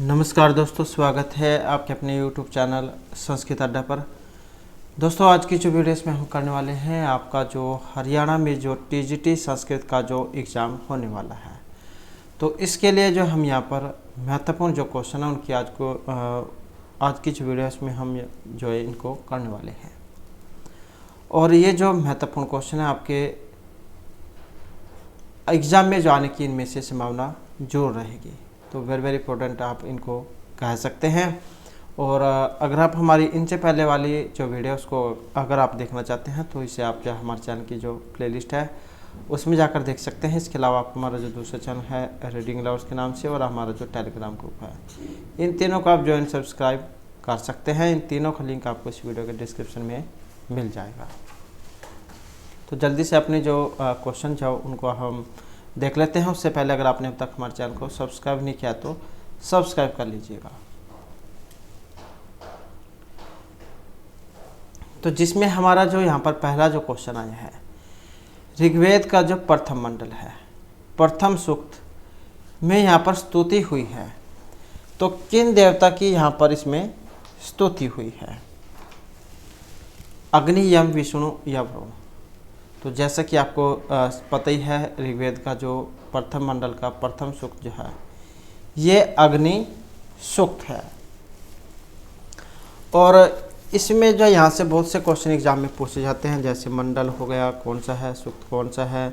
नमस्कार दोस्तों, स्वागत है आपके अपने YouTube चैनल संस्कृत अड्डा पर। दोस्तों, आज की जो वीडियो में हम करने वाले हैं आपका जो हरियाणा में जो TGT संस्कृत का जो एग्ज़ाम होने वाला है, तो इसके लिए जो हम यहाँ पर महत्वपूर्ण जो क्वेश्चन है उनकी आज की जो वीडियो में हम जो है इनको करने वाले हैं। और ये जो महत्वपूर्ण क्वेश्चन है आपके एग्ज़ाम में जो आने की इनमें से संभावना जरूर रहेगी, तो वेरी इंपॉर्टेंट आप इनको कह सकते हैं। और अगर आप हमारी इनसे पहले वाली जो वीडियोस को अगर आप देखना चाहते हैं तो इसे आप जो हमारे चैनल की जो प्लेलिस्ट है उसमें जाकर देख सकते हैं। इसके अलावा आप हमारा जो दूसरा चैनल है रीडिंग लवर्स के नाम से, और हमारा जो टेलीग्राम ग्रुप है, इन तीनों को आप ज्वाइन सब्सक्राइब कर सकते हैं। इन तीनों का लिंक आपको इस वीडियो के डिस्क्रिप्शन में मिल जाएगा। तो जल्दी से अपने जो क्वेश्चन है उनको हम देख लेते हैं। उससे पहले अगर आपने अब तक हमारे चैनल को सब्सक्राइब नहीं किया तो सब्सक्राइब कर लीजिएगा। तो जिसमें हमारा जो यहाँ पर पहला जो क्वेश्चन आया है, ऋग्वेद का जो प्रथम मंडल है, प्रथम सूक्त में यहाँ पर स्तुति हुई है, तो किन देवता की यहाँ पर इसमें स्तुति हुई है? अग्नि, यम, विष्णु या वरुण। तो जैसा कि आपको पता ही है, ऋग्वेद का जो प्रथम मंडल का प्रथम सूक्त जो है ये अग्नि सूक्त है। और इसमें जो यहाँ से बहुत से क्वेश्चन एग्जाम में पूछे जाते हैं, जैसे मंडल हो गया, कौन सा है, सूक्त कौन सा है,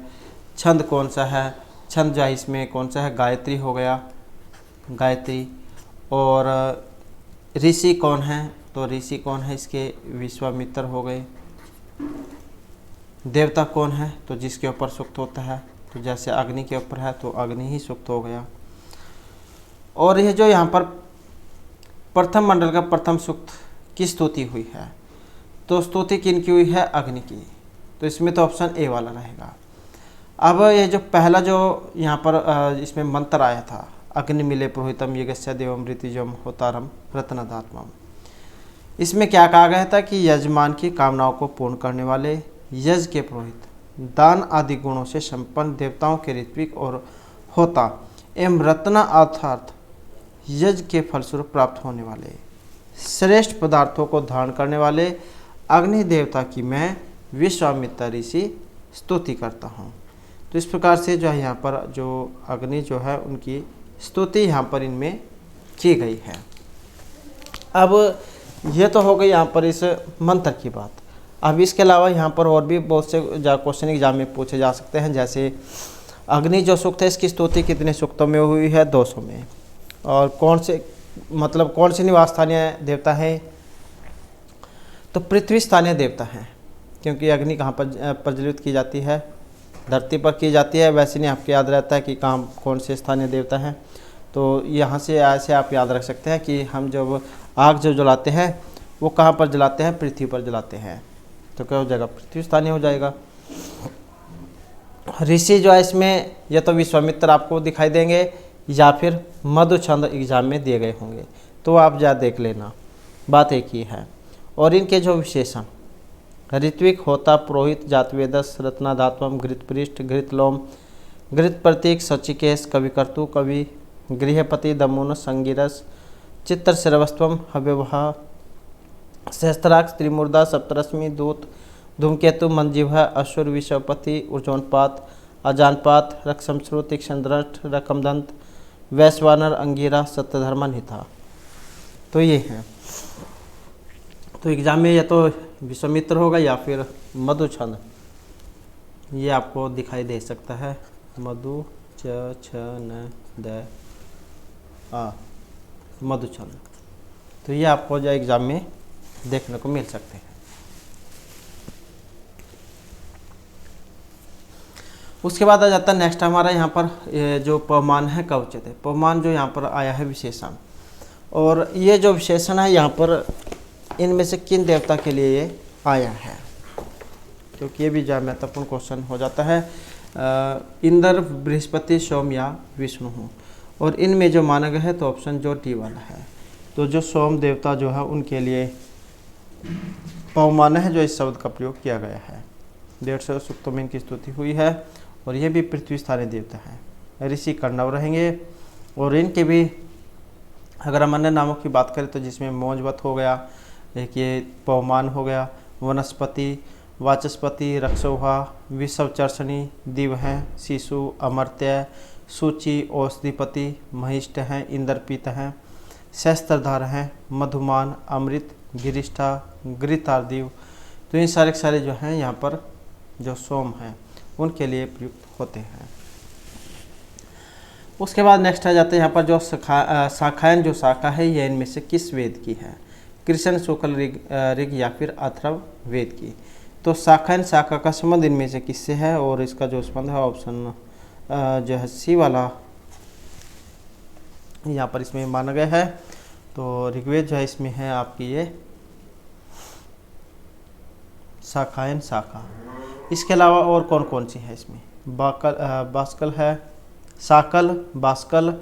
छंद कौन सा है, छंद जो है इसमें कौन सा है, गायत्री हो गया, गायत्री। और ऋषि कौन है, तो ऋषि कौन है इसके, विश्वामित्र हो गए। देवता कौन है, तो जिसके ऊपर सूक्त होता है, तो जैसे अग्नि के ऊपर है तो अग्नि ही सूक्त हो गया। और यह जो यहाँ पर प्रथम मंडल का प्रथम सूक्त की स्तुति हुई है, तो स्तुति किन की हुई है? अग्नि की। तो इसमें तो ऑप्शन ए वाला रहेगा। अब ये जो पहला जो यहाँ पर इसमें मंत्र आया था, अग्नि मिले पुरोहितम यज्ञस्य देवम ऋतिजम होतारम रत्नदात्मम, इसमें क्या कहा गया था कि यजमान की कामनाओं को पूर्ण करने वाले, यज्ञ के पुरोहित, दान आदि गुणों से संपन्न, देवताओं के ऋत्विक और होता एवं रत्न अर्थात यज्ञ के फलस्वरूप प्राप्त होने वाले श्रेष्ठ पदार्थों को धारण करने वाले अग्नि देवता की मैं विश्वामित्र ऋषि स्तुति करता हूँ। तो इस प्रकार से जो है यहाँ पर जो अग्नि जो है उनकी स्तुति यहाँ पर इनमें की गई है। अब ये तो हो गई यहाँ पर इस मंत्र की बात। अब इसके अलावा यहाँ पर और भी बहुत से क्वेश्चन एग्जाम में पूछे जा सकते हैं, जैसे अग्नि जो सूक्त है इसकी स्तुति कितने सूक्तों में हुई है? 200 में। और कौन से निवास स्थानीय देवता है? तो पृथ्वी स्थानीय देवता है, क्योंकि अग्नि कहाँ पर प्रज्वलित की जाती है? धरती पर की जाती है। वैसे नहीं आपको याद रहता है कि कौन से स्थानीय देवता हैं, तो यहाँ से ऐसे आप याद रख सकते हैं कि हम जब आग जो जलाते हैं वो कहाँ पर जलाते हैं? पृथ्वी पर जलाते हैं। तो क्या हो जाएगा? पृथ्वी स्थानीय हो जाएगा। ऋषि जो है इसमें या तो विश्वामित्र आपको दिखाई देंगे या फिर मधुछंद एग्जाम में दिए गए होंगे, तो आप जा देख लेना, बात एक ही है। और इनके जो विशेषण, ऋत्विक, होता, पुरोहित, जातवेदस, रत्नाधात्मम, घृतपृष्ठ, घृतलोम, घृत प्रतीक, सचिकेश, कविकर्तु, कवि, गृहपति, दमुन, संगिरस, चित्र श्रवस्त्वम, हव्यवहा, सहस्त्राक्ष, त्रिमूर्धा, सप्तरश्मि, दूत, धूमकेतु, मंजीवा, असुर, विषवपति, ऊर्जोनपात, अजानपात, रक्षमश्रु, तीक्ष्णदृष्ट, रकमदंत, वैश्वानर, अंगिरा, सत्यधर्मा, निथा। तो ये हैं। तो एग्जाम में या तो विश्वामित्र होगा या फिर मधुछंद, ये आपको दिखाई दे सकता है। मधु छ न द आ, मधुछंद। तो ये आपको जो एग्जाम में देखने को मिल सकते हैं। उसके बाद आ जाता है नेक्स्ट हमारा यहाँ पर जो पवमान है कवचित है। पवमान जो यहाँ पर आया है विशेषण, और ये जो विशेषण है यहाँ पर इनमें से किन देवता के लिए ये आया है, क्योंकि ये भी जो महत्वपूर्ण क्वेश्चन हो जाता है। इंद्र, बृहस्पति, सोम या विष्णु हो, और इनमें जो माना गया है तो ऑप्शन जो डी वाला है। तो जो सोम देवता जो है उनके लिए पवमान है जो इस शब्द का प्रयोग किया गया है। 150 सूक्तों में इनकी स्तुति हुई है, और ये भी पृथ्वी स्थानीय देवता है। ऋषि कर्णव रहेंगे, और इनके भी अगर हम अन्य नामों की बात करें तो जिसमें मौजवत हो गया, एक ये पवमान हो गया, वनस्पति, वाचस्पति, रक्षोहा, विषवचर्षणी, दिव हैं, शिशु, अमर्त्य, सूची, औषधिपति, महिष्ठ हैं, इंद्रपीत हैं, सहस्त्रधार हैं, मधुमान, अमृत, गिरिष्ठा, घृतार्दिव। तो ये सारे जो हैं यहाँ पर जो सोम हैं उनके लिए प्रयुक्त होते हैं। उसके बाद नेक्स्ट आ जाते हैं यहाँ पर जो शाखाएं जो शाखा है ये इनमें से किस वेद की है? कृष्ण, शुक्ल, ऋग या फिर अथर्व वेद की। तो शाखाएं शाखा का संबंध इनमें से किससे है? और इसका जो संबंध है ऑप्शन जो है सी वाला यहाँ पर इसमें माना गया है। तो ऋग्वेद जो है इसमें है आपकी ये शाखाएं शाखा। इसके अलावा और कौन कौन सी है इसमें? बास्कल है, साकल, बास्कल,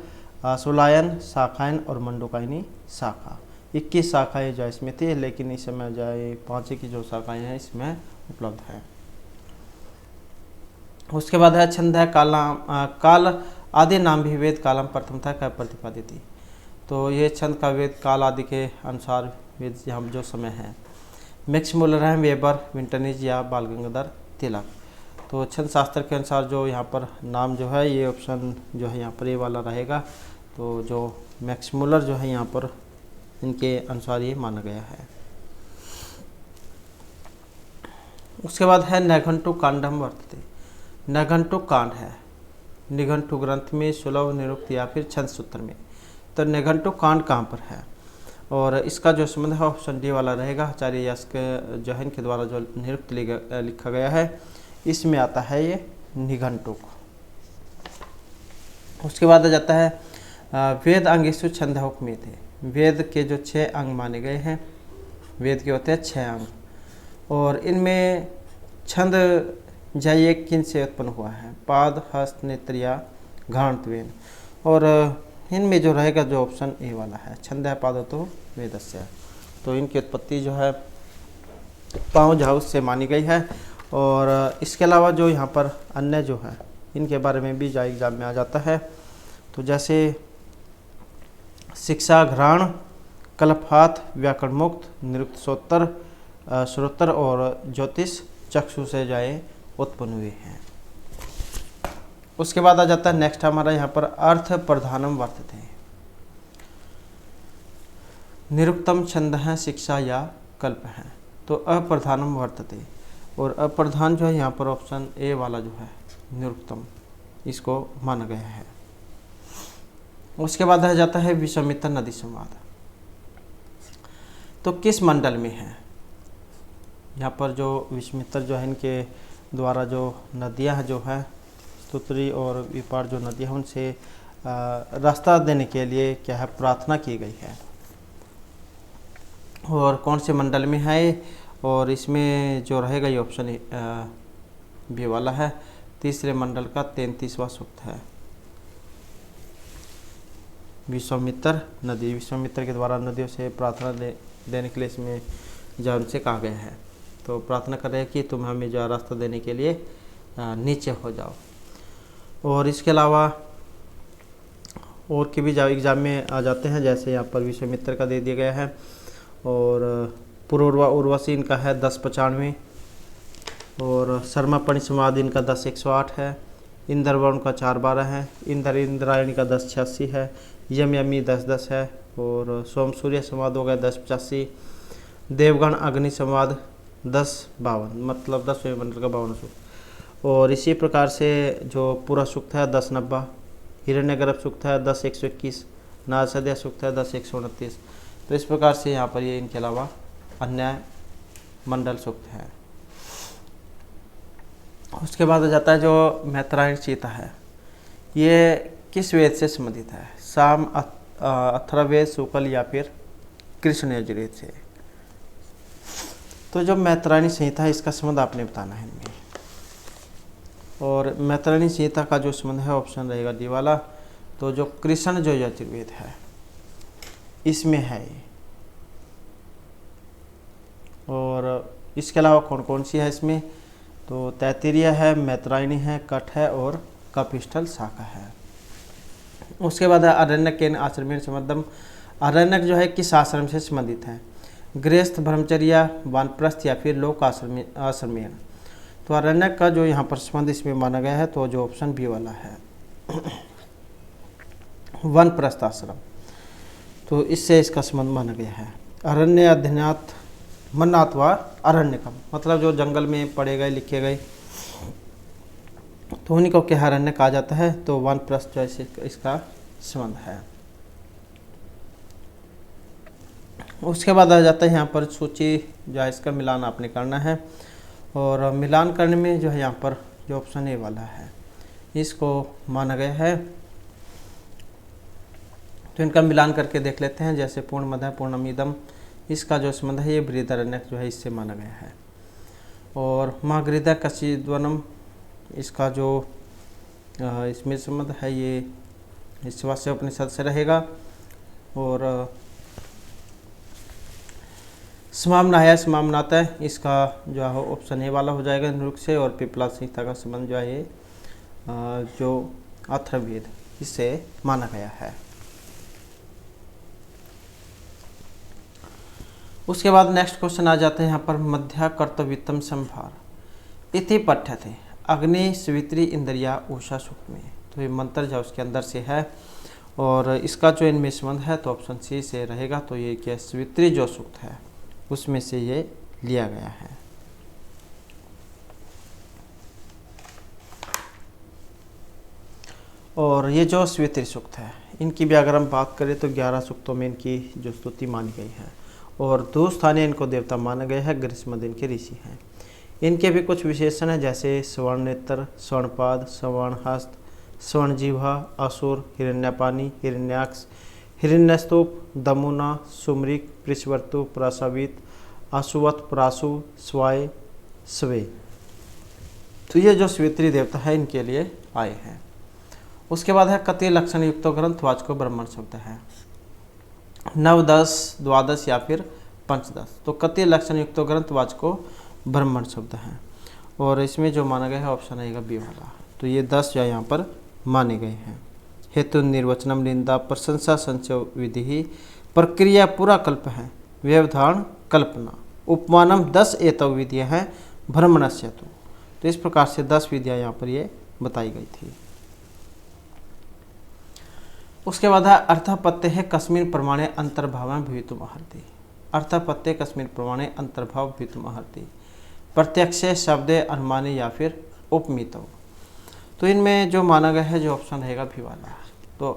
सुलायन, शाखाएं और मंडूकायनी शाखा। 21 शाखाएं जो इसमें थी, लेकिन इस समय जो है 5 की जो शाखाएं हैं इसमें उपलब्ध है। उसके बाद है छंद है काल आदि नाम भी वेद कालम प्रथम था क्या प्रतिपादित थी। तो ये छंद का वेद काल आदि के अनुसार वेद यहाँ जो समय है। मैक्स मुलर हैं, वेबर, विंटरनिज या बाल गंगाधर तिलक। तो छंद शास्त्र के अनुसार जो यहाँ पर नाम जो है ये ऑप्शन जो है यहाँ पर ये वाला रहेगा। तो जो मैक्स मुलर जो है यहाँ पर इनके अनुसार ये माना गया है। उसके बाद है नैघंटु कांडम वर्तते। नैघंटु कांड है निघंटु ग्रंथ में, सुलभ, निरुक्त या फिर छंद सूत्र में। तो नैघंटु कांड कहाँ पर है? और इसका जो संबंध है ऑप्शन डी वाला रहेगा। आचार्य यास्क जो है इनके द्वारा जो निरुक्त लिखा गया है इसमें आता है ये निघंटुक। उसके बाद आ जाता है वेद अंगेषु छंदहुक में थे। वेद के जो 6 अंग माने गए हैं, वेद के होते हैं 6 अंग, और इनमें छंद जय किन से उत्पन्न हुआ है? पाद, हस्त, नेत्र या घाणत्वेन। और इनमें जो रहेगा जो ऑप्शन ए वाला है, छंद है पाद तो वेदस्य। तो इनकी उत्पत्ति जो है पाँव झाउस से मानी गई है। और इसके अलावा जो यहाँ पर अन्य जो है इनके बारे में भी एग्जाम में आ जाता है। तो जैसे शिक्षा, घ्राण, कल्पहात, व्याकरण मुक्त, निरुक्त, श्रोत्र और ज्योतिष चक्षु से जाए उत्पन्न हुए हैं। उसके बाद आ जाता है नेक्स्ट हमारा यहाँ पर अर्थ प्रधानम वर्तते। निरुक्तम छंद है, शिक्षा या कल्प है। तो अप्रधानम वर्तते, और अप्रधान जो है यहाँ पर ऑप्शन ए वाला जो है निरुक्तम, इसको माना गया है। उसके बाद आ जाता है विश्वामित्र नदी संवाद। तो किस मंडल में है? यहाँ पर जो विश्वामित्र जो है इनके द्वारा जो नदियाँ जो है स्तुत्री और विपार जो नदियाँ हैं उनसे रास्ता देने के लिए क्या है प्रार्थना की गई है। और कौन से मंडल में है? और इसमें जो रहेगा ये ऑप्शन बी वाला है, तीसरे मंडल का 33वां सूक्त है। विश्वामित्र नदी, विश्वामित्र के द्वारा नदियों से प्रार्थना देने के लिए इसमें जो उनसे कहा गया है। तो प्रार्थना कर रहे हैं कि तुम हमें जो रास्ता देने के लिए नीचे हो जाओ। और इसके अलावा और के भी एग्जाम में आ जाते हैं, जैसे यहाँ पर विश्वामित्र का दे दिया गया है। और पूर्वा उर्वशी इनका है 1095, और शर्मा परिसंवाद इनका 10-108 है। इंद्रवर्ण का 412 है। इंद्रायणी का 1086 है। यमी 1010 है। और सोम सूर्य संवाद हो गया 1085। देवगण अग्नि संवाद 1052, मतलब 10वें मंडल का 52 सूक्त। और इसी प्रकार से जो पूरा सूक्त है 1090, हिरण्यगर्भ सूक्त है 10-121, नारसद्या सूक्त है 10-129। तो इस प्रकार से यहाँ पर ये इनके अलावा अन्य मंडल सूक्त है। उसके बाद आ जाता है जो मैत्रायण चीता है, ये किस वेद से संबंधित है? साम, अथर्ववेद, शुक्ल या फिर कृष्ण यजुर्वेद से। तो जो मैत्रायणी संहिता है इसका संबंध आपने बताना है इनमें। और मैत्रायणी संहिता का जो संबंध है ऑप्शन रहेगा डी वाला। तो जो कृष्ण जो यजुर्वेद है इसमें है ये। और इसके अलावा कौन कौन सी है इसमें? तो तैत्तिरीय है, मैत्रायणी है, कठ है और कपिष्ठल शाखा है। उसके बाद है अरण्यकेन आश्रमेण संबद्धम। अरण्यक जो है किस आश्रम से संबंधित है? गृहस्थ, ब्रह्मचर्य, वानप्रस्थ या फिर लोक आश्रमीय। तो अरण्यक का जो यहाँ पर संबंध इसमें माना गया है तो जो ऑप्शन बी वाला है वानप्रस्थ आश्रम, तो इससे इसका संबंध माना गया है। अरण्य अध्ययनात् मन्नात् वा अरण्यकम, मतलब जो जंगल में पढ़े गए लिखे गए तो उन्हीं को क्या अरण्य कहा जाता है, तो वानप्रस्थ जो है इसका संबंध है। उसके बाद आ जाता है यहाँ पर सूची जो है इसका मिलान आपने करना है, और मिलान करने में जो है यहाँ पर जो ऑप्शन ए वाला है इसको माना गया है। तो इनका मिलान करके देख लेते हैं। जैसे पूर्णमदः पूर्णमिदं, इसका जो संबंध है ये बृहदारण्यक जो है इससे माना गया है। और महागृहः कचिद्वनम, इसका जो इसमें संबंध है ये ईशावास्य उपनिषद से रहेगा। और समामनाय समामनातः, इसका जो है ऑप्शन ए वाला हो जाएगा निरुक्त से। और पिपला संहिता का संबंध जो है ये जो अथर्ववेद इससे माना गया है। उसके बाद नेक्स्ट क्वेश्चन आ जाते हैं यहाँ पर मध्या कर्तव्यतम संभार इति पठ्यते अग्नि स्वित्री इंद्रिया उषा सूक्ष्म। तो ये मंत्र जो उसके अंदर से है और इसका जो इनमें संबंध है तो ऑप्शन सी से रहेगा। तो ये क्या स्वित्री जो सूक्त है उसमें से ये लिया गया है। और ये जो स्वित्री सूक्त है इनकी भी अगर हम बात करें तो 11 सूक्तों में इनकी जो स्तुति मानी गई है। और 2 स्थानीय इनको देवता माना गया है, ग्रीष्म दिन के ऋषि हैं। इनके भी कुछ विशेषण हैं, जैसे स्वर्ण नेत्र, स्वर्णपाद, स्वर्णहस्त, स्वर्णजिह्वा, असुर, हिरण्यपानी, हिरण्याक्ष, हिरण्यस्तूप, दमुना, सुमरिक, पृष्ठवर्तु, प्रासावित, आशुवत, प्रासु, स्वाय, स्वे। तो ये जो स्वित्री देवता है इनके लिए आए हैं। उसके बाद है कति लक्षण युक्त ग्रंथ वाचको ब्राह्मण शब्द है। 9, 10, 12 या फिर 5, 10। तो कति लक्षण युक्त ग्रंथ वाचको ब्राह्मण शब्द है। और इसमें जो माना गया है ऑप्शन आएगा बी वाला। तो ये 10 जो यहाँ पर माने गए हैं। हेतु निर्वचनम निंदा प्रशंसा संचय विधि प्रक्रिया पूरा कल्प है व्यवधान कल्पना उपमानम 10 एतव विधियाँ हैं भ्रमणस्य। तो इस प्रकार से 10 विधियाँ यहाँ पर ये बताई गई थी। उसके बाद है अर्थापत्य है कस्मिन् प्रमाणे अंतर्भाव भवितुम अर्हति। अर्थापत्य कस्मिन् प्रमाणे अंतर्भाव भवितुम अर्हति, प्रत्यक्ष शब्दे अनुमाने या फिर उपमितो। तो इनमें जो माना गया है जो ऑप्शन रहेगा भी वाला। तो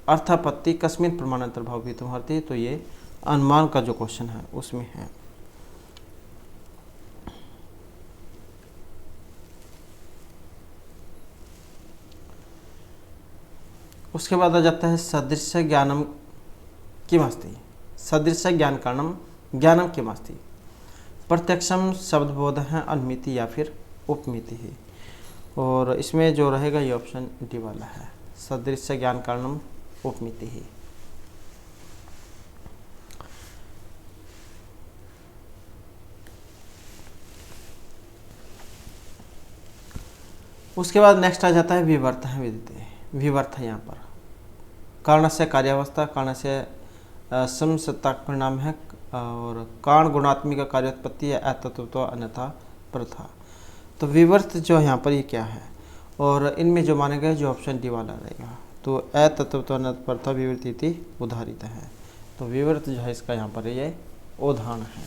अर्थापत्ति कस्मिन् प्रमाण अंतर्भाव भवितुम अर्हति, तो ये अनुमान का जो क्वेश्चन है उसमें है। उसके बाद आ जाता है सदृश ज्ञानम किमस्ति। सदृश ज्ञान कारणम ज्ञानम किमस्ति, प्रत्यक्षम शब्दबोध है अनुमिति या फिर उपमिति ही। और इसमें जो रहेगा ये ऑप्शन डी वाला है, सदृश ज्ञान कारणम उपमिति ही। उसके बाद नेक्स्ट आ जाता है विवर्त है विदिते। विवर्त है यहाँ पर कारण से कार्यावस्था, कारण से समसत्ताक परिणाम है, और कारण गुणात्मिक कार्योत्पत्ति है, अतत्व अन्यथा प्रथा। तो विवर्त जो यहाँ पर ये क्या है, और इनमें जो माने गए जो ऑप्शन डी वाला रहेगा। तो अतत्व अन्यथा प्रथा विवृत्ति उदाहरित है। तो विवर्त जो है इसका यहाँ पर ये उदाहरण है।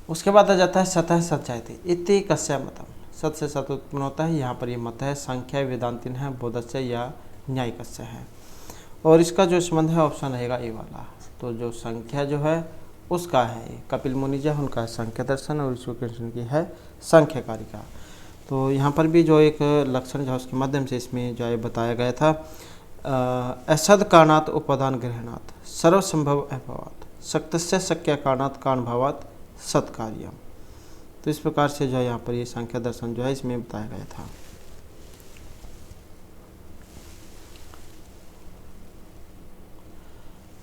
उसके बाद आ जाता है सतः सच्चायते इति कस्य मतम। सत से सत उत्पन्न होता है, यहाँ पर ये मत है संख्या वेदांतिन है, बोधस्य या न्यायिकस्य है। और इसका जो संबंध है ऑप्शन रहेगा ए वाला। तो जो संख्या जो है उसका है कपिल मुनि जो है उनका संख्या दर्शन, और ईश्वर कृष्ण की है संख्या कारिका। तो यहाँ पर भी जो एक लक्षण जो है उसके माध्यम से इसमें जो है बताया गया था असद कारणात उपादान ग्रहणात सर्वसंभव अभावात शक्तस्य शक्य कारणात कारण भावात सत्कार्यम। तो इस प्रकार से जो है यहाँ पर ये संख्या दर्शन जो है इसमें बताया गया था।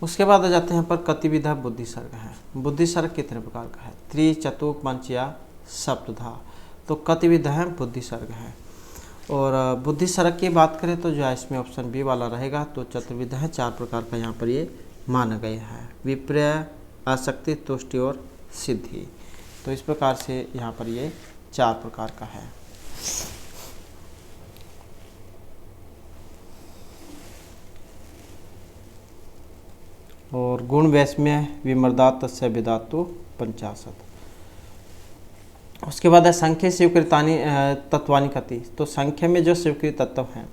उसके बाद आ जाते हैं यहाँ पर कतिविधा बुद्धि सर्ग है। बुद्धि सर्ग कितने प्रकार का है, 3, 4, 5 या सप्तधा। तो कतिविधा है बुद्धि सर्ग है। और बुद्धि सड़क की बात करें तो जो है इसमें ऑप्शन बी वाला रहेगा। तो चतुर्विध है, 4 प्रकार का यहाँ पर ये माना गया है, विपर्य, आसक्ति, तुष्टि और सिद्धि। तो इस प्रकार से यहाँ पर ये 4 प्रकार का है। और गुण वैषम्य विमर्दात तस्य विदातु 50। उसके बाद है संख्या स्वीकृतानि तत्वानि कति। तो संख्या में जो स्वीकृत तत्व हैं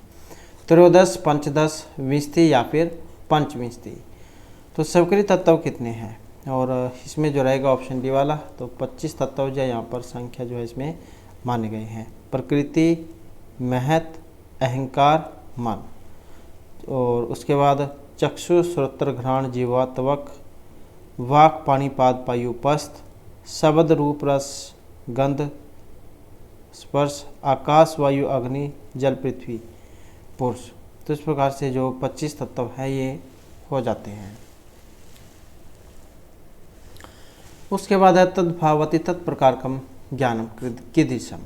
त्रयोदश, पंचदश, विंशति या फिर पंचविंशति। तो स्वीकृत तत्व कितने हैं, और इसमें जो रहेगा ऑप्शन डी वाला। तो 25 तत्व जो है यहाँ पर संख्या जो है इसमें माने गए हैं। प्रकृति, महत, अहंकार, मन। और उसके बाद चक्षु, श्रोत्र, घ्राण, जीवा, त्वक, वाक, पाणिपाद, पायु, उपस्थ, शब्द, रूप, रस, गंध, स्पर्श, आकाश, वायु, अग्नि, जल, पृथ्वी, पुरुष। तो इस प्रकार से जो 25 तत्व है ये हो जाते हैं। उसके बाद है तद्भावति तत्प्रकारकम ज्ञानम कीदृशम।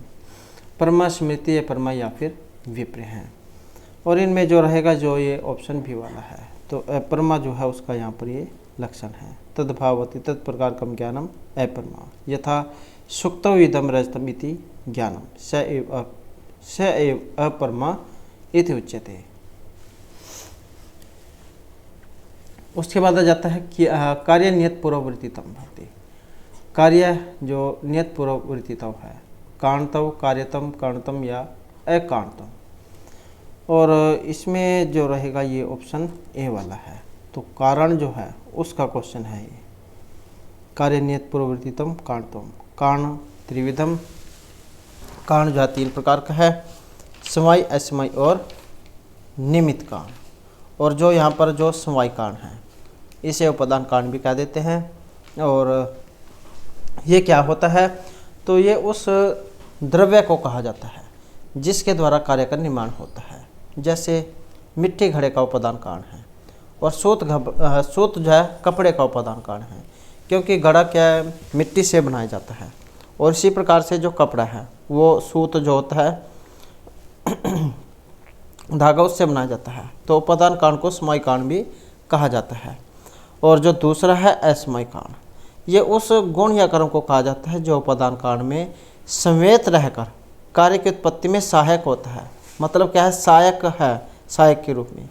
परमा, स्मृति, अपरमा या फिर विप्र हैं। और इनमें जो रहेगा जो ये ऑप्शन भी वाला है। तो अपरमा जो है उसका यहाँ पर ये लक्षण है। तद्भावति तत्प्रकारकम ज्ञानम अपरमा यथा सुक्तौ इदम रजतम इति ज्ञानम स एव अपरमा इति उच्यते। उसके बाद आ जाता है कि कार्य नियत पूर्ववर्तीतम भवति। कार्य जो नियत पूर्ववर्तीतम है, कारणतम, कार्यतम, कारणतम या अकारणतम। और इसमें जो रहेगा ये ऑप्शन ए वाला है। तो कारण जो है उसका क्वेश्चन है ये। कार्य नियत पूर्ववर्तीतम कारणतम। कारण त्रिविधम, कारण जो है 3 प्रकार का है, समवायी, असमवायी और निमित्त कारण। और जो यहाँ पर जो समवायी कारण है इसे उपादान कारण भी कह देते हैं। और ये क्या होता है, तो ये उस द्रव्य को कहा जाता है जिसके द्वारा कार्य का निर्माण होता है। जैसे मिट्टी घड़े का उपादान कारण है, और सूत जो है कपड़े का उपादान कारण है, क्योंकि घड़ा क्या है, मिट्टी से बनाया जाता है। और इसी प्रकार से जो कपड़ा है वो सूत जो होता है धागा उससे बनाया जाता है। तो उपादान कारण को समवायी कारण भी कहा जाता है। और जो दूसरा है असमवायी कारण, ये उस गुण या कर्म को कहा जाता है जो उपादान कारण में संवेत रहकर कार्य की उत्पत्ति में सहायक होता है। मतलब क्या है, सहायक है, सहायक के रूप में।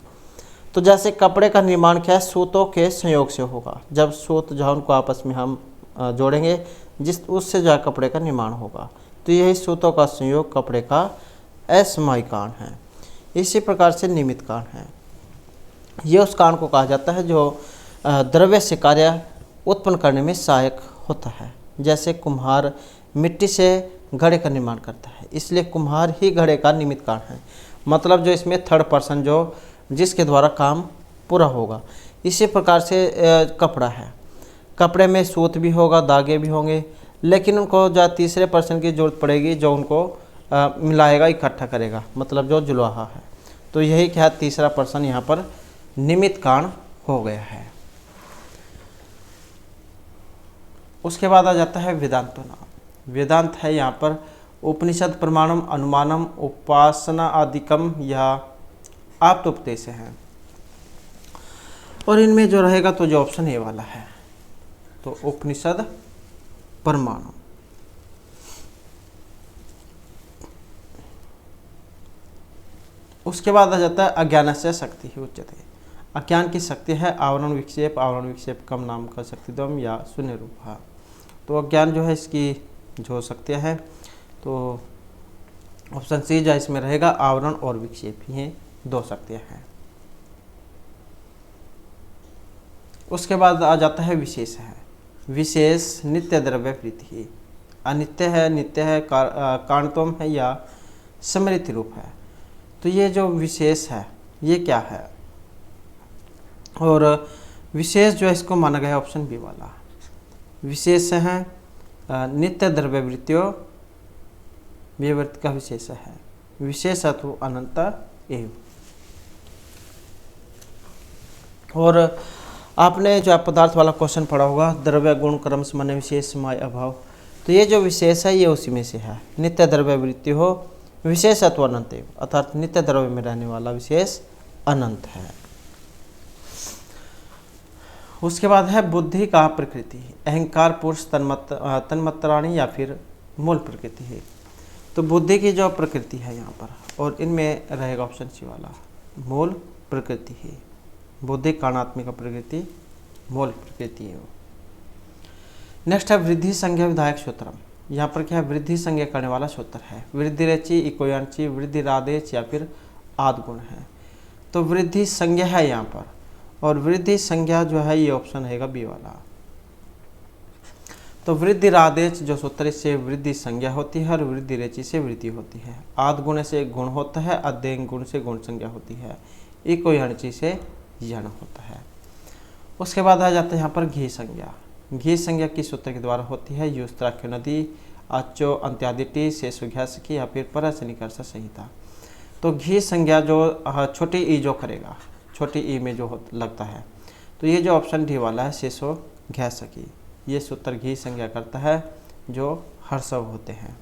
तो जैसे कपड़े का निर्माण क्या है, सूतों के संयोग से होगा। जब सूत जो है उनको आपस में हम जोड़ेंगे उससे जो है कपड़े का निर्माण होगा। तो यही सूतों का संयोग कपड़े का असमवायी कारण है। इसी प्रकार से निमित्त कारण है, ये उस कारण को कहा जाता है जो द्रव्य से कार्य उत्पन्न करने में सहायक होता है। जैसे कुम्हार मिट्टी से घड़े का निर्माण करता है, इसलिए कुम्हार ही घड़े का निमित्त कारण है। मतलब जो इसमें थर्ड पर्सन जो जिसके द्वारा काम पूरा होगा। इसी प्रकार से कपड़ा है, कपड़े में सूत भी होगा, धागे भी होंगे, लेकिन उनको जो तीसरे पर्सन की जरूरत पड़ेगी जो उनको मिलाएगा, इकट्ठा करेगा, मतलब जो जुलवाहा है। तो यही क्या, तीसरा पर्सन यहाँ पर निमित्त कारण हो गया है। उसके बाद आ जाता है वेदांतो नाम। वेदांत है यहाँ पर उपनिषद, प्रमाणम, अनुमानम, उपासना आदिकम या आप्तोपदेश है। और इनमें जो रहेगा तो जो ऑप्शन ए वाला है, तो उपनिषद, प्रमाणम। उसके बाद आ जाता है अज्ञान से शक्ति ही उच्यते। अज्ञान की शक्ति है आवरण विक्षेप, आवरण विक्षेप कम नाम का शक्तिद्वम या शून्य रूप। तो अज्ञान जो है इसकी जो शक्तियाँ हैं, तो ऑप्शन सी जो इसमें रहेगा आवरण और विक्षेप, ये 2 शक्तियाँ हैं। उसके बाद आ जाता है विशेष है। विशेष नित्य द्रव्य प्रीति, अनित्य है, नित्य है, कारणत्वम है या स्मृति रूप है। तो ये जो विशेष है ये क्या है, और विशेष जो है इसको माना गया ऑप्शन बी वाला। विशेष है नित्य द्रव्य वृत्तियों विवृत्ति का विशेष है, विशेष अथवा अनंत एव। और आपने जो पदार्थ वाला क्वेश्चन पढ़ा होगा, द्रव्य गुण क्रम समान विशेष समय अभाव। तो ये जो विशेष है ये उसी में से है। नित्य द्रव्य वृत्ति हो विशेष अथवा अनंत एव, अर्थात नित्य द्रव्य में रहने वाला विशेष अनंत है। उसके बाद है बुद्धि का प्रकृति, अहंकार, पुरुष, तन्मात्राणी या फिर मूल प्रकृति है। तो बुद्धि की जो प्रकृति है यहाँ पर, और इनमें रहेगा ऑप्शन सी वाला, मूल प्रकृति है। बुद्धि कारणात्मिक प्रकृति, मूल प्रकृति है वो। नेक्स्ट है वृद्धि संज्ञा विधायक सूत्रम। यहाँ पर क्या है, वृद्धि संज्ञा करने वाला सूत्र है। वृद्धि रेचि, इकोयांची, वृद्धि रादेच या फिर आदगुण है। तो वृद्धि संज्ञा है यहाँ पर, और वृद्धि संज्ञा जो है ये ऑप्शन रहेगा बी वाला। तो वृद्धि रादेच जो सूत्र से वृद्धि संज्ञा होती है और वृद्धि रेचि से वृद्धि होती है। आद गुण से गुण होता है, अध्ययन गुण से गुण संज्ञा होती है, इको यणची से यण होता है। उसके बाद आ जाता है यहाँ पर घी संज्ञा। घी संज्ञा किस सूत्र के द्वारा होती है, युस्त्राख्य नदी, अचो अंत्यादिटी से सुघ्यास की या फिर पर से निकर्ष संहिता। तो घी संज्ञा जो छोटी ई जो करेगा, छोटी ई में जो लगता है, तो ये जो ऑप्शन डी वाला है शेषो घ्यास की, ये सूत्र घी संज्ञा करता है जो हर्षव होते हैं।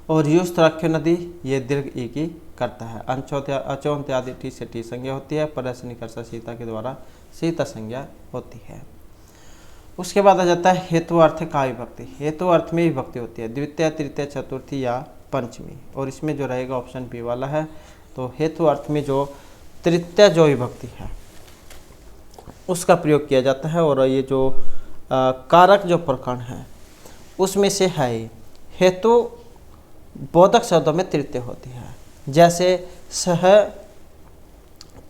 और युस्त्राख्य नदी ये दीर्घ ई की करता है। अचो अंत्यादि टी से टी संज्ञा होती है, पर से निकर्ष सीता के द्वारा सीता संज्ञा होती है। उसके बाद आ जाता है हेतु अर्थ का विभक्ति। हेतु अर्थ में विभक्ति होती है, द्वितीय, तृतीय, चतुर्थी या पंचमी, और इसमें जो रहेगा ऑप्शन बी वाला है। तो हेतु अर्थ में जो तृतीय जो विभक्ति है उसका प्रयोग किया जाता है, और ये जो कारक जो प्रकरण है उसमें से है हेतु बोधक शब्दों में तृतीय होती है। जैसे सह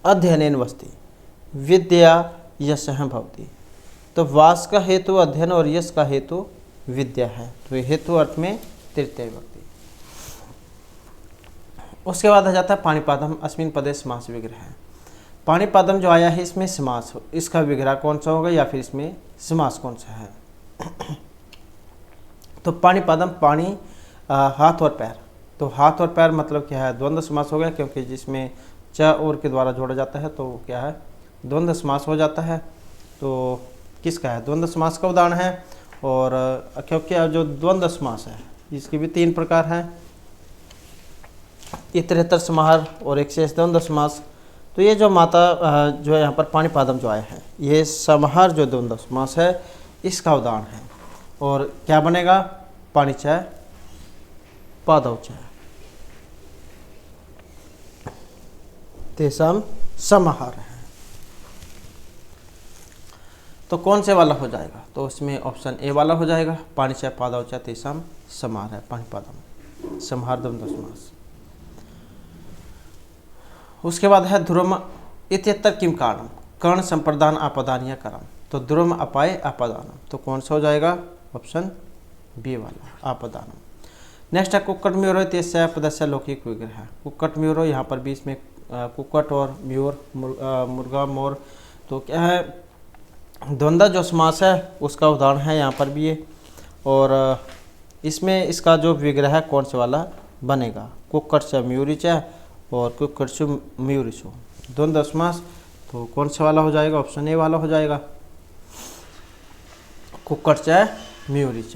अध्ययनेन वस्ति, विद्या यशः भवति। तो वास का हेतु अध्ययन और यश का हेतु विद्या है, तो ये हेतु अर्थ में तृतीय विभक्ति। उसके बाद आ जाता है पाणिपादम अस्मिन पदे समास विग्रह। पाणिपादम जो आया है इसमें समास, इसका विग्रह कौन सा होगा या फिर इसमें समास कौन सा है। तो पाणिपादम, पाणी हाथ और पैर, तो हाथ और पैर मतलब क्या है, द्वंद्व समास हो गया, क्योंकि जिसमें च और के द्वारा जोड़ा जाता है तो क्या है, द्वंद्व समास हो जाता है। तो किसका है, द्वंद्व समास का उदाहरण है। और क्योंकि जो द्वंद्व समास है इसके भी 3 प्रकार हैं, इतरेतर समाहार और एक शेष द्वंद्व समास। तो ये जो माता जो है यहाँ पर पाणिपादम जो आया है, ये समाहार जो द्वंद्व समास है इसका उदाहरण है। और क्या बनेगा, पाणिचय पादौचय, तेषाम समाहार है। तो कौन से वाला हो जाएगा, तो उसमें ऑप्शन ए वाला हो जाएगा, पाणिचय पादौचय तेषाम समाहार है, पाणिपादम समाहार द्वंद्व समास। उसके बाद है ध्रुवम इत्यत्र किम कारणम, कर्ण संप्रदान आपदानीय करम। तो ध्रुवम अपाय आपदानम, तो कौन सा हो जाएगा, ऑप्शन बी वाला आपदानम। नेक्स्ट है कुक्कट म्यूरो इत्यस्य पदस्य लौकिक विग्रह। कुक्कट म्यूरो, यहाँ पर बीच में कुक्कट और म्यूर मुर्गा मोर, तो क्या है, द्वंद्व जो समास है उसका उदाहरण है यहाँ पर भी ये। और इसमें इसका जो विग्रह कौन से वाला बनेगा, कुक्कट से म्यूरिच और कुक्कट से म्यूरिचो, द्वंद्व समास। तो कौन सा वाला हो जाएगा, ऑप्शन ए वाला हो जाएगा, कुक्कट से म्यूरिच।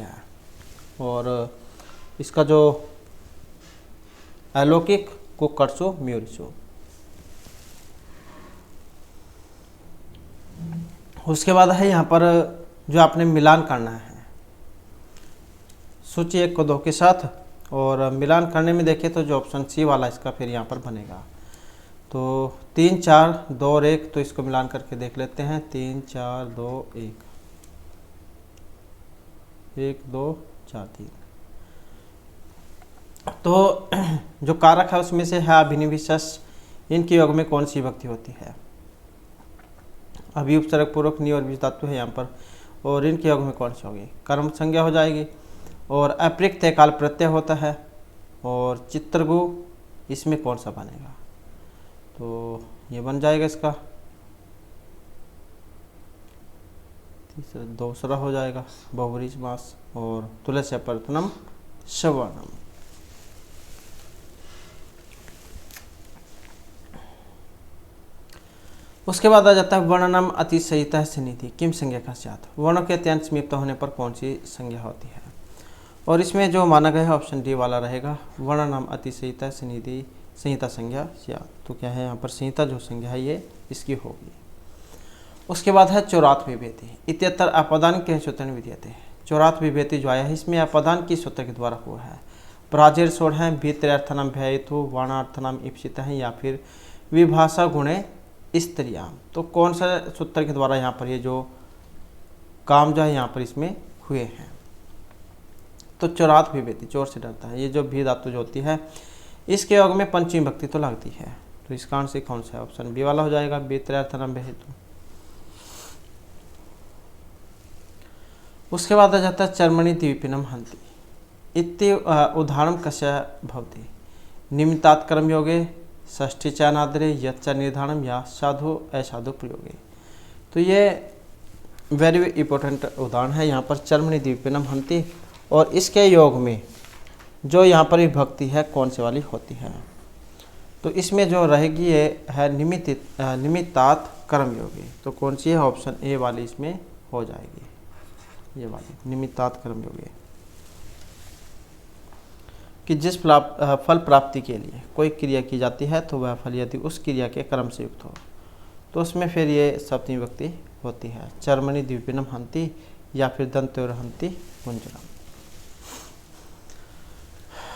और इसका जो अलौकिक कुक्कटसो म्यूरिचो। उसके बाद है यहाँ पर जो आपने मिलान करना है सूची 1 को 2 के साथ, और मिलान करने में देखें तो जो ऑप्शन सी वाला इसका फिर यहाँ पर बनेगा। तो 3 4 2 और 1, तो इसको मिलान करके देख लेते हैं। 3 4 2 1 1 2 4 3। तो जो कारक है उसमें से है अभिनिविशेष, इनके योग में कौन सी विभक्ति होती है, अभी उपसर्ग पूर्वक नि और बीज धातु है यहाँ पर, और इनके योग में कौन सी होगी, कर्म संज्ञा हो जाएगी। और अप्रयुक्त काल प्रत्यय होता है। और चित्रगु, इसमें कौन सा बनेगा, तो ये बन जाएगा इसका दूसरा हो जाएगा बहुव्रीहि समास। और तुलस्य प्रथनम सवर्णम। उसके बाद आ जाता है वर्णनम अतिशयितः सन्निधि किम संज्ञा का स्यात्। वर्णों के अत्यंत समीप्त होने पर कौन सी संज्ञा होती है। और इसमें जो माना गया है ऑप्शन डी वाला रहेगा, वर्ण नाम अतिशयिता सनिधि संहिता संज्ञा या, तो क्या है यहाँ पर संहिता जो संज्ञा है ये इसकी होगी। उसके बाद है चौरात विभेति इत्यत्र अपदान के सूत्र विधेयते। चौरात विभेति जो आया है इसमें अपदान की सूत्र के द्वारा हुआ है। प्राचीर सोड़ है भीतरार्थनाम भयतु वाणार्थनाम इप्सित है या फिर विभाषा गुणे स्त्रियाम। तो कौन सा सूत्र के द्वारा यहाँ पर ये जो काम जो है यहाँ पर इसमें हुए हैं। तो चौरात विभेति चोर से डरता है, ये जो भी धातु जो होती है इसके योग में पंचमी भक्ति तो लगती है। तो इस कारण से कौन सा ऑप्शन बी वाला हो जाएगा, भीतरार्थनाम भयतु। उसके बाद आ जाता है चर्मणि द्वीपिनम हंति इति उदाहरण कस्य भवति निमित्तात् कर्म योगे षष्ठी चानादरे यच्च निर्धारणम या साधु असाधु प्रयोगे। तो ये वेरी इंपॉर्टेंट उदाहरण है यहाँ पर चर्मणि द्वीपिनम हंति, और इसके योग में जो यहाँ पर विभक्ति है कौन से वाली होती है। तो इसमें जो रहेगी ये है निमित्तात् कर्म योगी। तो कौन सी है, ऑप्शन ए वाली इसमें हो जाएगी, ये वाली निमित्तात् कर्म योगी। कि जिस फल प्राप्ति के लिए कोई क्रिया की जाती है तो वह फल यदि उस क्रिया के कर्म से युक्त हो तो उसमें फिर ये सप्तमी विभक्ति होती है। चर्मणि द्वीपिनम हंति या फिर दंत्योर हंति कुंजरम।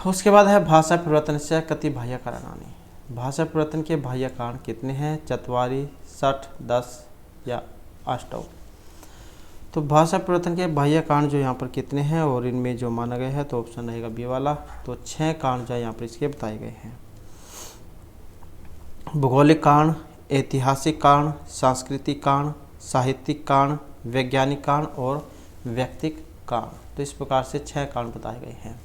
उसके बाद है भाषा परिवर्तन से कति बाह्य कारणानि। भाषा परिवर्तन के बाह्य कारण कितने हैं, 4, 60, 10 या 8। तो भाषा परिवर्तन के बाह्य कारण जो यहाँ पर कितने हैं और इनमें जो माना गया है तो ऑप्शन रहेगा बी वाला। तो 6 कारण जो यहाँ पर इसके बताए गए हैं। भौगोलिक कारण, ऐतिहासिक कारण, सांस्कृतिक कारण, साहित्यिक कारण, वैज्ञानिक कारण और व्यक्तिक कारण। तो इस प्रकार से 6 कारण बताए गए हैं।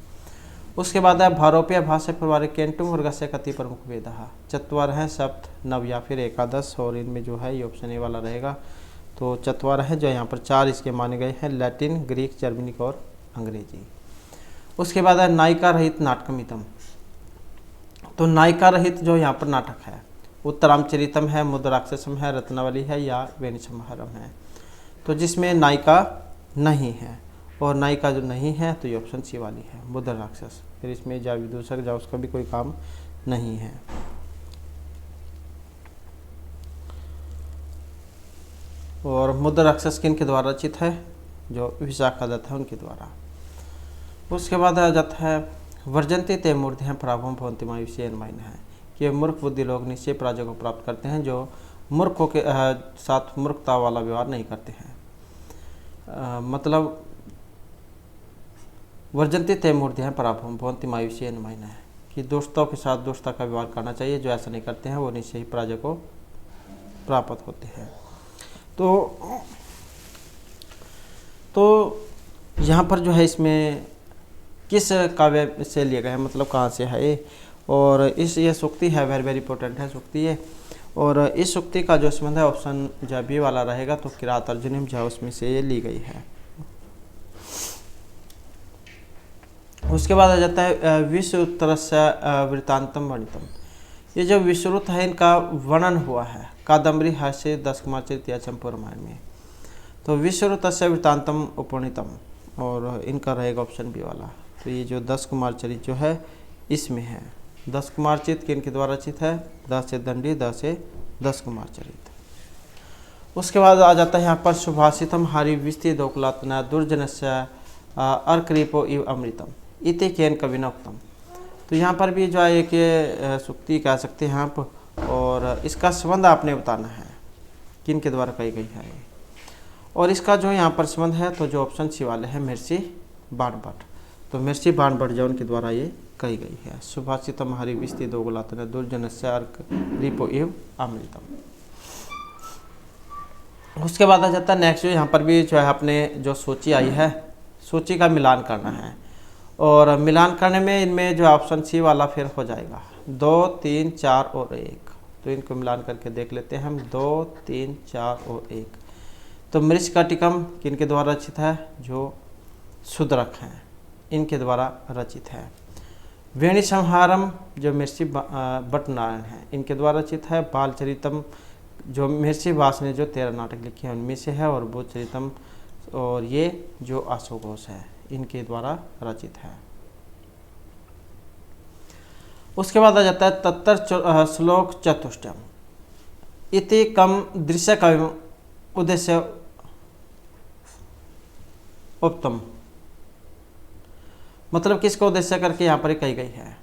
उसके बाद है भारोपीय भाषा परिवार केंटुम वर्ग से कति प्रमुख वेद। 4 हैं, सप्त, नव या फिर एकादश, और इनमें जो है ये ऑप्शन ए वाला रहेगा। तो 4 है जो यहाँ पर 4 इसके माने गए हैं, लैटिन, ग्रीक, जर्मनिक और अंग्रेजी। उसके बाद है नायिका रहित नाटकमितम। तो नायिका रहित जो यहाँ पर नाटक है उत्तरामचरितम है, मुद्राक्षसम है, रत्नावली है या वेणुसंहारम है। तो जिसमें नायिका नहीं है, और नायिका जो नहीं है तो ये ऑप्शन सी वाली है, मुद्राक्षस। फिर इसमें जा विदूषक जा उसका भी कोई काम नहीं है। और मुद्राक्षस किन के द्वारा रचित है, जो विशाखा दत्त है उनके द्वारा। उसके बाद आ जाता है वर्जंती ते मूर्ति हैं प्राभम भवंती मायुष्यन माइन है कि मूर्ख बुद्धि लोग निश्चय पराजय को प्राप्त करते हैं जो मूर्खों के साथ मूर्खता वाला व्यवहार नहीं करते हैं। मतलब वर्जंती ते मूर्ति हैं पराभम भवंती मायुष्यन माइन है कि दोस्तों के साथ दोस्ता का व्यवहार करना चाहिए, जो ऐसा नहीं करते हैं वो निश्चय ही पराजय को प्राप्त होते हैं। तो यहाँ पर जो है इसमें किस काव्य से लिया गया है, मतलब कहाँ से है ये, और ये सूक्ति है, वेरी इंपॉर्टेंट है सूक्ति ये। और इस सूक्ति का जो संबंध है ऑप्शन जो बी वाला रहेगा। तो किरात अर्जुनिम जो उसमें से ये ली गई है। उसके बाद आ जाता है विश्वोत्तरस्य वृत्तांतम वर्णितम। ये जो विश्वरूत है इनका वर्णन हुआ है कादम्बरी हास्य 10 कुमार चरित या चंपू रामायण में। तो विश्वरूतस्य वृत्तांतम उपवर्णितम, और इनका रहेगा ऑप्शन बी वाला। तो ये जो 10 कुमार चरित जो है इसमें है। 10 कुमार चरित किन के द्वारा रचित है, 10 से दंडी, 10 से 10 कुमार चरित। उसके बाद आ जाता है यहाँ पर सुभाषितम हारि विस्ति दोकलातना दुर्जनस्य अर्करीपो इव अमृतम इति केन कविना उत्तम। तो यहाँ पर भी जो है एक सूक्ति कह सकते हैं आप, और इसका संबंध आपने बताना है किन के द्वारा कही गई है। और इसका जो यहाँ पर संबंध है तो जो ऑप्शन सी वाले हैं महर्षि बाणभट्ट। तो महर्षि बाणभट्ट जो उनके द्वारा ये कही गई है। सुभाषितम हरि विस्ति दोगुलातन दुर्जनस्य अर्क रिपो एव अमृतम। उसके बाद आ जाता है नेक्स्ट, जो यहाँ पर भी जो है अपने जो सूची आई है सूची का मिलान करना है, और मिलान करने में इनमें जो ऑप्शन सी वाला फिर हो जाएगा 2, 3, 4 और 1। तो इनको मिलान करके देख लेते हैं हम 2, 3, 4 और 1। तो मृच्छकटिकम किनके द्वारा रचित है, जो शूद्रक हैं इनके द्वारा रचित है। वेणी संहारम जो महर्षि भट्टनारायण हैं इनके द्वारा रचित है। बालचरितम जो महर्षि व्यास ने जो 13 नाटक लिखे हैं उनमें से है। और बोधचरितम और ये जो आशुघोष है इनके द्वारा रचित है। उसके बाद आ जाता है तत्तर श्लोक चतुष्टयम इति कम दृश्य कवि उद्देश्य उत्तम, मतलब किसको उद्देश्य करके यहाँ पर कही गई है।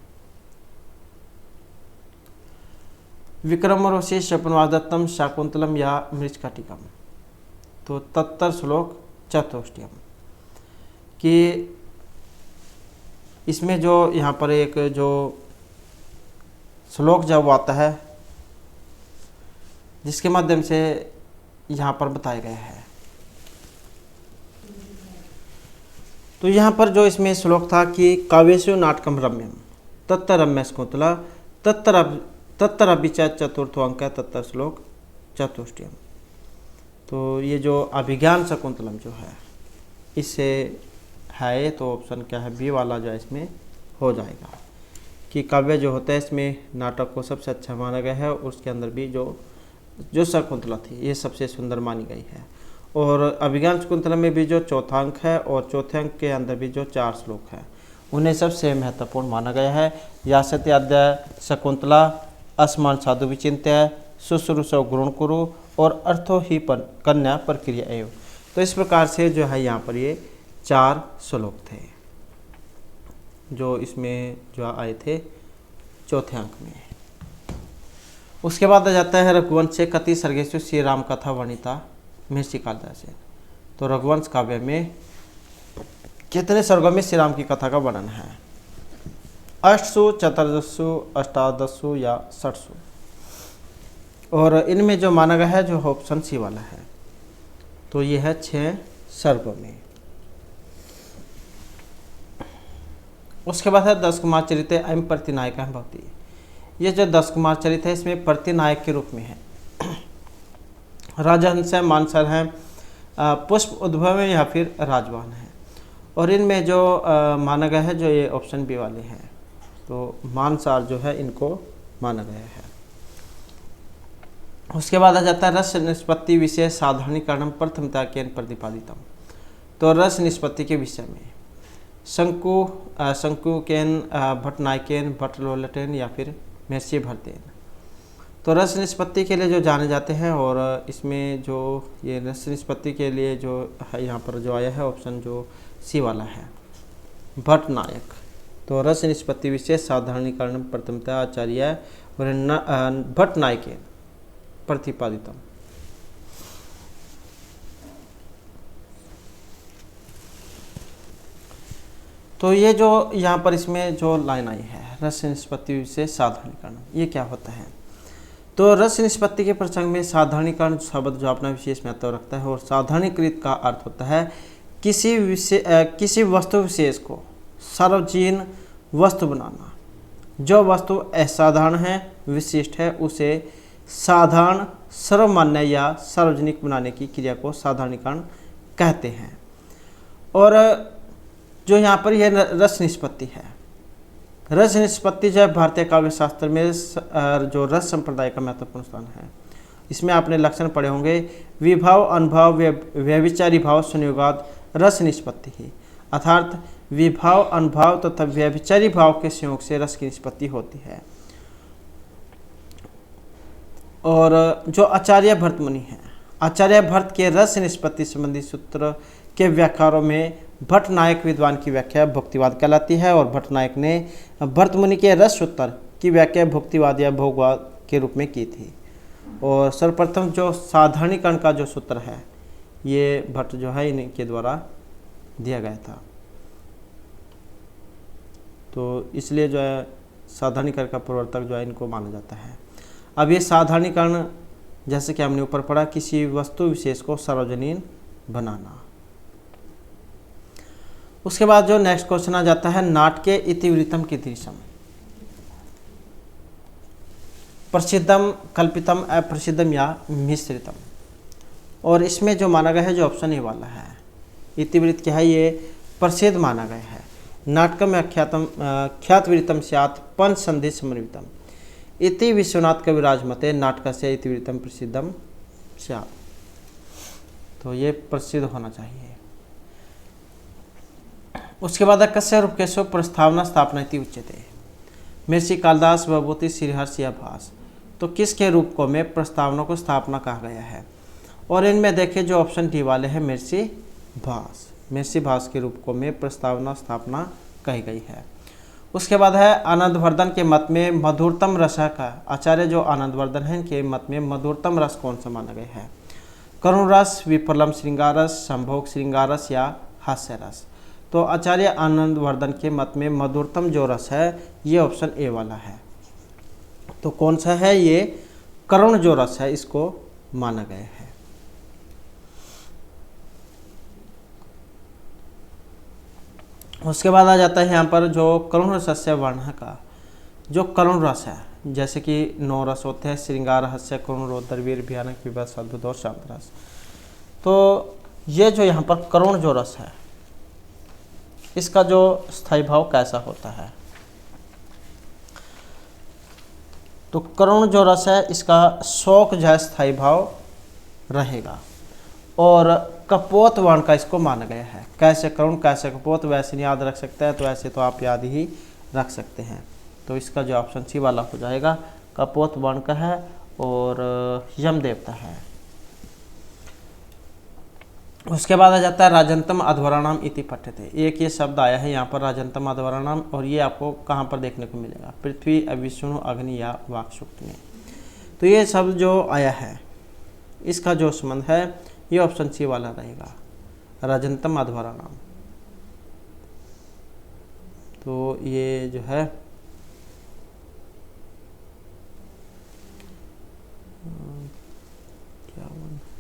विक्रम ऋषि शपनवादत्तम शाकुंतलम या मृचकटिकम, तो तत्तर श्लोक चतुष्टयम कि इसमें जो यहाँ पर एक जो श्लोक जब आता है जिसके माध्यम से यहाँ पर बताया गया है, तो यहाँ पर जो इसमें श्लोक था कि काव्येषु नाटकम रम्यम तत्तर रम्य शकुंतला तत्तर अभिचा चतुर्थो अंक तत्तर श्लोक चतुष्टयम। तो ये जो अभिज्ञान शकुंतलम जो है इससे है, तो ऑप्शन क्या है, बी वाला जो है इसमें हो जाएगा कि काव्य जो होता है इसमें नाटक को सबसे अच्छा माना गया है, और उसके अंदर भी जो शकुंतला थी ये सबसे सुंदर मानी गई है। और अभिज्ञान शकुंतला में भी जो चौथा अंक है और चौथे अंक के अंदर भी जो 4 श्लोक है उन्हें सबसे महत्वपूर्ण माना गया है। यासति अध्याय शकुंतला असमान साधु विचिंत्य शुश्रूषव गुरुण कुरु और अर्थो ही पर कन्या प्रक्रिया एवं। तो इस प्रकार से जो है यहाँ पर ये 4 श्लोक थे जो इसमें जो आए थे चौथे अंक में। उसके बाद आ जाता है रघुवंश से कति सर्गेशु श्री राम कथा वर्णिता महर्षि कालिदास। तो रघुवंश काव्य में कितने सर्गों में श्री राम की कथा का वर्णन है? 8 चतुर्दशु अष्टादशु या 60। और इनमें जो माना गया है जो ऑप्शन सी वाला है, तो ये है 6 सर्गों में। उसके बाद है 10 कुमार चरित्र एवं प्रतिनायक भक्ति। ये जो 10 कुमार चरित्र है इसमें प्रतिनायक के रूप में है राजहंस है, मानसर है, पुष्प उद्भव है या फिर राजवान है। और इनमें जो माना गया है जो ये ऑप्शन बी वाले हैं, तो मानसार जो है इनको माना गया है। उसके बाद आ जाता है रस निष्पत्ति विषय साधारणीकरण प्रथमता के प्रतिपादितम। तो रस निष्पत्ति के विषय में शंकुकेन, भट्टनायकेन, भट्टलोलटेन या फिर महर्षि भरतेन। तो रस निष्पत्ति के लिए जो जाने जाते हैं, और इसमें जो ये रस निष्पत्ति के लिए जो है यहाँ पर जो आया है ऑप्शन जो सी वाला है भट्टनायक। तो रस निष्पत्ति विशेष साधारणीकरण प्रथमता आचार्य भट्टनायकेन प्रतिपादितम। तो ये जो यहाँ पर इसमें जो लाइन आई है रस निष्पत्ति विशेष साधारणीकरण, ये क्या होता है? तो रस निष्पत्ति के प्रसंग में साधारणीकरण शब्द जो अपना विशेष महत्व रखता है, और साधारणीकृत का अर्थ होता है किसी वस्तु विशेष को सार्वजनीन वस्तु बनाना। जो वस्तु असाधारण है, विशिष्ट है, उसे साधारण, सर्वमान्य या सार्वजनिक बनाने की क्रिया को साधारणीकरण कहते हैं। और जो यहाँ पर यह रस निष्पत्ति है, रस निष्पत्ति जो है भारतीय काव्य शास्त्र में जो रस संप्रदाय का महत्वपूर्ण स्थान है। इसमें आपने लक्षण पढ़े होंगे, विभाव, अनुभव, व्यभिचारी भाव, संयोगाद रस निष्पत्ति ही, अर्थात विभाव, अनुभव तथा व्यभिचारी भाव के संयोग से रस की निष्पत्ति होती है। और जो आचार्य भट्ट मुनि हैं, आचार्य भट्ट के रस निष्पत्ति संबंधी सूत्र के व्याख्याओं में भट्टनायक विद्वान की व्याख्या भुक्तिवाद कहलाती है, और भट्टनायक ने भट्ट मुनि के रस सूत्र की व्याख्या भुक्तिवाद या भोगवाद के रूप में की थी। और सर्वप्रथम जो साधारणीकरण का जो सूत्र है ये भट्ट जो है इनके द्वारा दिया गया था। तो इसलिए जो है साधारणीकरण का प्रवर्तक जो है इनको माना जाता है। अब ये साधारणीकरण जैसे कि हमने ऊपर पढ़ा, किसी वस्तु विशेष को सार्वजनीन बनाना। उसके बाद जो नेक्स्ट क्वेश्चन आ जाता है, नाटके इतिवृत्तम कीदृशम, प्रसिद्धम, कल्पितम, अप्रसिद्धम या मिश्रितम। और इसमें जो माना गया है जो ऑप्शन ए वाला है, इतिवृत्त क्या है, ये प्रसिद्ध माना गया है। नाटकम ख्यातवृत्तम स्यात् पंच संधि समन्वितम इति विश्वनाथ कविराज मते नाटकस्य इतिवृत्तम प्रसिद्धम स्यात्। तो ये प्रसिद्ध होना चाहिए। उसके बाद है कस्य रूपकेशो प्रस्तावना स्थापना इति उच्यते। महर्षि कालिदास, भवभूति, श्रीहर्ष या भास। तो किसके रूप को में प्रस्तावना को स्थापना कहा गया है? और इनमें देखिए जो ऑप्शन डी वाले हैं महर्षि भास। महर्षि भास के रूप को में प्रस्तावना स्थापना कही गई है। उसके बाद है आनंदवर्धन के मत में मधुरतम रस का, आचार्य जो आनंदवर्धन है इनके मत में मधुरतम रस कौन सा माना गया है? करुण रस, विफलम श्रृंगार रस, संभोग श्रृंगार रस या हास्य रस। तो आचार्य आनंदवर्धन के मत में मधुरतम जो रस है ये ऑप्शन ए वाला है। तो कौन सा है? ये करुण जो रस है इसको माना गया है। उसके बाद आ जाता है यहाँ पर जो करुण रसस्य वर्ण का, जो करुण रस है, जैसे कि 9 रस होते हैं, श्रृंगार, हास्य, करुण, रौद्र, वीर, भयानक, विभत्स, अद्भुत और शांत रस। तो ये जो यहाँ पर करुण जो रस है इसका जो स्थायी भाव कैसा होता है? तो करुण जो रस है इसका शोक जो है स्थायी भाव रहेगा और कपोत वर्ण का इसको माना गया है। कैसे करुण कैसे कपोत, वैसे नहीं याद रख सकते हैं तो ऐसे तो आप याद ही रख सकते हैं। तो इसका जो ऑप्शन सी वाला हो जाएगा, कपोत वर्ण का है और यम देवता है। उसके बाद आ जाता है राजंतम अध्वराणाम इति पठ्यते। एक ये शब्द आया है यहाँ पर राजंतम अध्वराणाम, और ये आपको कहाँ पर देखने को मिलेगा? पृथ्वी, विष्णु, अग्नि या वाक् सूक्त में। तो ये शब्द जो आया है इसका जो संबंध है ये ऑप्शन सी वाला रहेगा, राजंतम अध्वराणाम। तो ये जो है क्या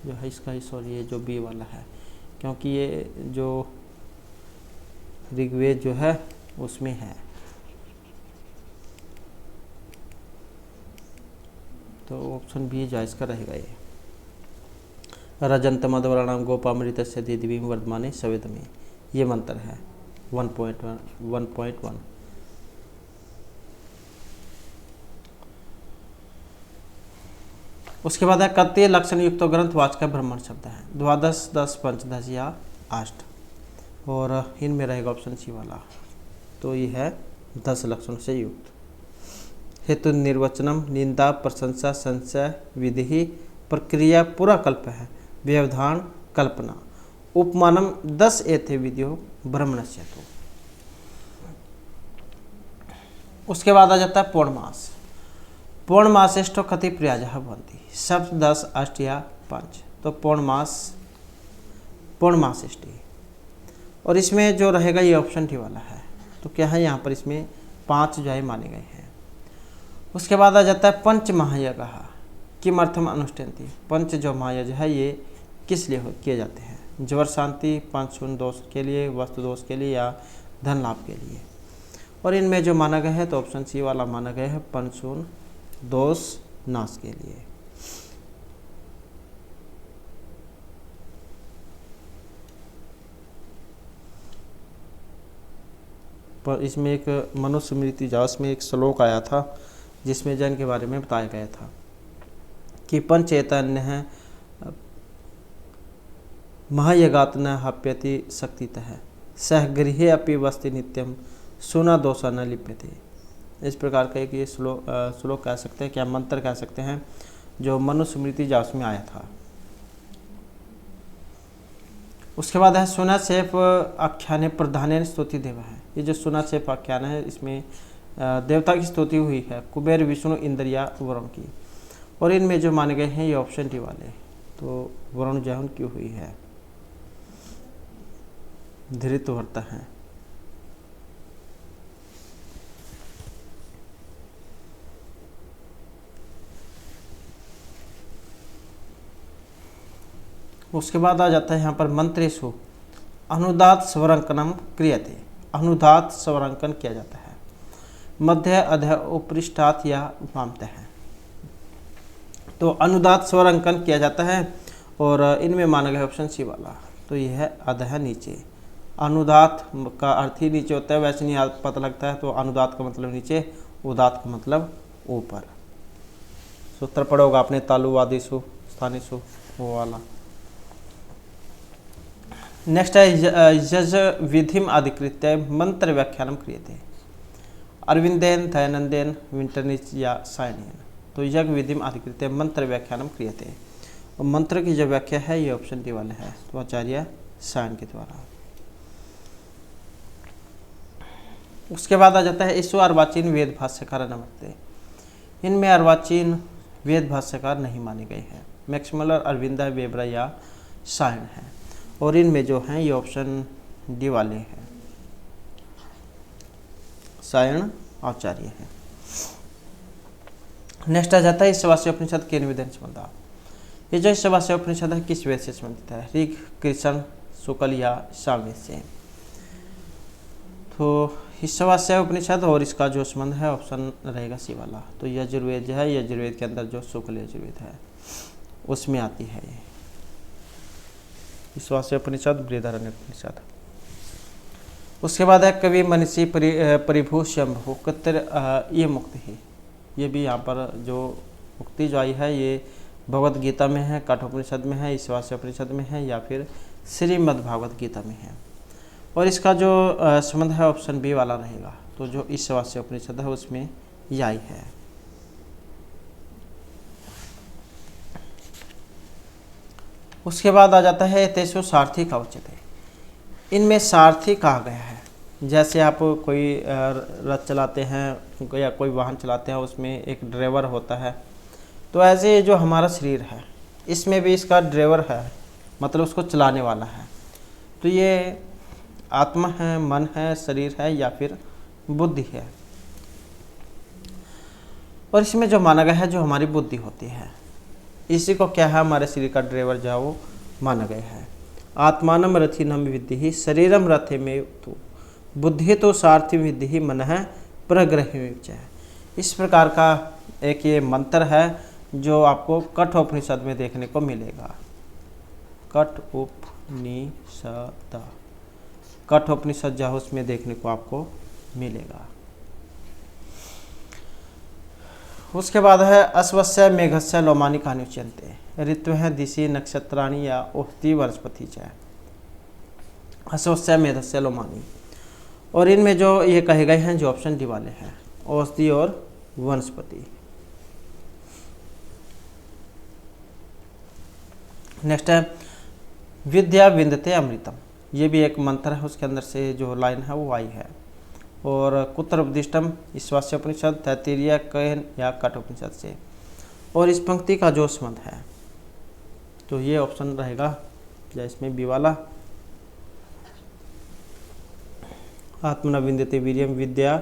जो है इसका सॉरी ये जो बी वाला है, क्योंकि ये जो ऋग्वेद जो है उसमें है। तो ऑप्शन बी जो इसका रहेगा ये रजंतम अध्वराणाम गोपामृतस्य दिव्यं वर्धमाने सवेदमे। ये मंत्र है 1.1। उसके बाद है कत्तीय लक्षण युक्त ग्रंथ वाचक ब्राह्मण शब्द है, द्वादश, 10, पंचदश या अष्ट, और इनमें रहेगा ऑप्शन सी वाला। तो ये है 10 लक्षणों से युक्त। हेतु निर्वचनम, निंदा, प्रशंसा, संशय, विधि, प्रक्रिया, पूरा कल्प है, व्यवधान, कल्पना, उपमानम 10 एथे विधियो ब्रह्मणस्य। तो उसके बाद आ जाता है पौर्णमास। पौर्णमासेष्टो कति प्रयाजः भवन्ति, सप्त, 10, अष्ट या 5। तो पौर्णमासेष्टि, और इसमें जो रहेगा ये ऑप्शन डी वाला है। तो क्या है यहाँ पर इसमें 5 जो है माने गए हैं। उसके बाद आ जाता है पंच महायज्ञः किमर्थम अनुष्ठन्ति। पंच जो महायज्ञ है ये किस लिए किए जाते हैं? ज्वर शांति, पंचशून दोष के लिए, वस्तु दोष के लिए या धन लाभ के लिए। और इनमें जो माना गया है तो ऑप्शन सी वाला माना गया है, पंचशून दोष नाश के लिए। पर इसमें एक मनुस्मृति जास में एक श्लोक आया था जिसमें जैन के बारे में बताया गया था कि पंचैतन्य है महायगात न हप्यति शक्तितः सह गृहे अपि वस्ति नित्यम सुना दोषा न लिप्यते। इस प्रकार का एक ये श्लोक कह सकते हैं, क्या मंत्र कह सकते हैं, जो मनुस्मृति जास में आया था। उसके बाद है सुना सेफ आख्यान प्रधान स्तुति देव है। ये जो सुना सेफ आख्यान है इसमें देवता की स्तुति हुई है, कुबेर, विष्णु, इंद्र या वरुण की। और इनमें जो माने गए हैं ये ऑप्शन डी वाले, तो वरुण जहन की हुई है, धृतवर्ता है। उसके बाद आ जाता है यहाँ पर मंत्रेषु अनुदात स्वरंकनम क्रियते। अनुदात स्वरंकन किया जाता है मध्य, अध, उपृष्ठात या वामतः है। तो अनुदात स्वरंकन किया जाता है और इनमें माना गया ऑप्शन सी वाला। तो यह है अधः नीचे। अनुदात का अर्थ ही नीचे होता है, वैसे नहीं पता लगता है। तो अनुदात का मतलब नीचे, उदात का मतलब ऊपर। सूत्र पढ़ा होगा आपने, तालुवादिशु स्थानिशु वो वाला। नेक्स्ट है यज विधिम अधिकृत्य मंत्र व्याख्यानम क्रियते। अरविंदेन दयानंदेन विंटरनिच या सायनेन। तो यज्ञ विधिम अधिकृत्य मंत्र व्याख्यानम क्रियते। और मंत्र की जो व्याख्या है ये ऑप्शन डी वाला है, तो आचार्य सायन के द्वारा। उसके बाद आ जाता है ईश्व अर्वाचीन वेद भाष्यकार नमस्ते। इनमें अर्वाचीन वेद भाष्यकार नहीं माने गए हैं। मैक्समुलर, अरविंदा, वेबरा या सायन है। और इनमें जो हैं ये ऑप्शन डी वाले हैं, सायन आचार्य है। नेक्स्ट आ जाता है ईशावास्य उपनिषद के निवेदन संबंधा। ये जो ईशावास्य उपनिषद है किस वेद से संबंधित है? ऋग, कृष्ण, शुक्ल या सामवेद से। तो ईशावास्य उपनिषद और इसका जो संबंध है ऑप्शन रहेगा सी वाला। तो यजुर्वेद जो है, यजुर्वेद के अंदर जो शुक्ल यजुर्वेद है उसमें आती है ये ईशावास्य उपनिषद, बृहदारण्यक उपनिषद। उसके बाद है कवि मनीषी परिभू शंभु कत्र ये मुक्ति है। ये भी यहाँ पर जो मुक्ति जो आई है ये भगवत गीता में है, कठोपनिषद में है, ईशावास्य उपनिषद में है या फिर श्रीमद् भागवत गीता में है। और इसका जो संबंध है ऑप्शन बी वाला रहेगा। तो जो ईशावास्य उपनिषद है उसमें ये आई है। उसके बाद आ जाता है तेसो सारथी का उच्चते। इनमें सारथी कहा गया है। जैसे आप कोई रथ चलाते हैं या कोई वाहन चलाते हैं, उसमें एक ड्राइवर होता है। तो ऐसे जो हमारा शरीर है इसमें भी इसका ड्राइवर है, मतलब उसको चलाने वाला है। तो ये आत्मा है, मन है, शरीर है या फिर बुद्धि है। और इसमें जो माना गया है जो हमारी बुद्धि होती है, इसी को क्या है हमारे शरीर का ड्राइवर जो है वो माना गया है। आत्मानम रथिनम विद्धि शरीरम रथे में तो बुद्धि तो सारथी विद्धि मन है प्रग्रह। इस प्रकार का एक ये मंत्र है जो आपको कठोपनिषद में देखने को मिलेगा। कठोपनिषद जो है उसमें देखने को आपको मिलेगा। उसके बाद है अश्वस्य मेघस्य लोमानी कहानी उच्यन्ते। ऋतु है दिशि नक्षत्राणी या औषधि वनस्पति च। अश्वस्य मेघस्य लोमानी। और इनमें जो ये कहे गए हैं जो ऑप्शन डी वाले हैं, औषधि और वनस्पति। नेक्स्ट है विद्या विंदते अमृतम। ये भी एक मंत्र है, उसके अंदर से जो लाइन है वो आई है। और कुत्र उपदिष्टम ईशावास्य उपनिषद, तैत्तिरीय, कैन या कठोपनिषद से। और इस पंक्ति का जो संबंध है तो ये ऑप्शन रहेगा या इसमें बी वाला, आत्मना विंदते वीर्यम विद्या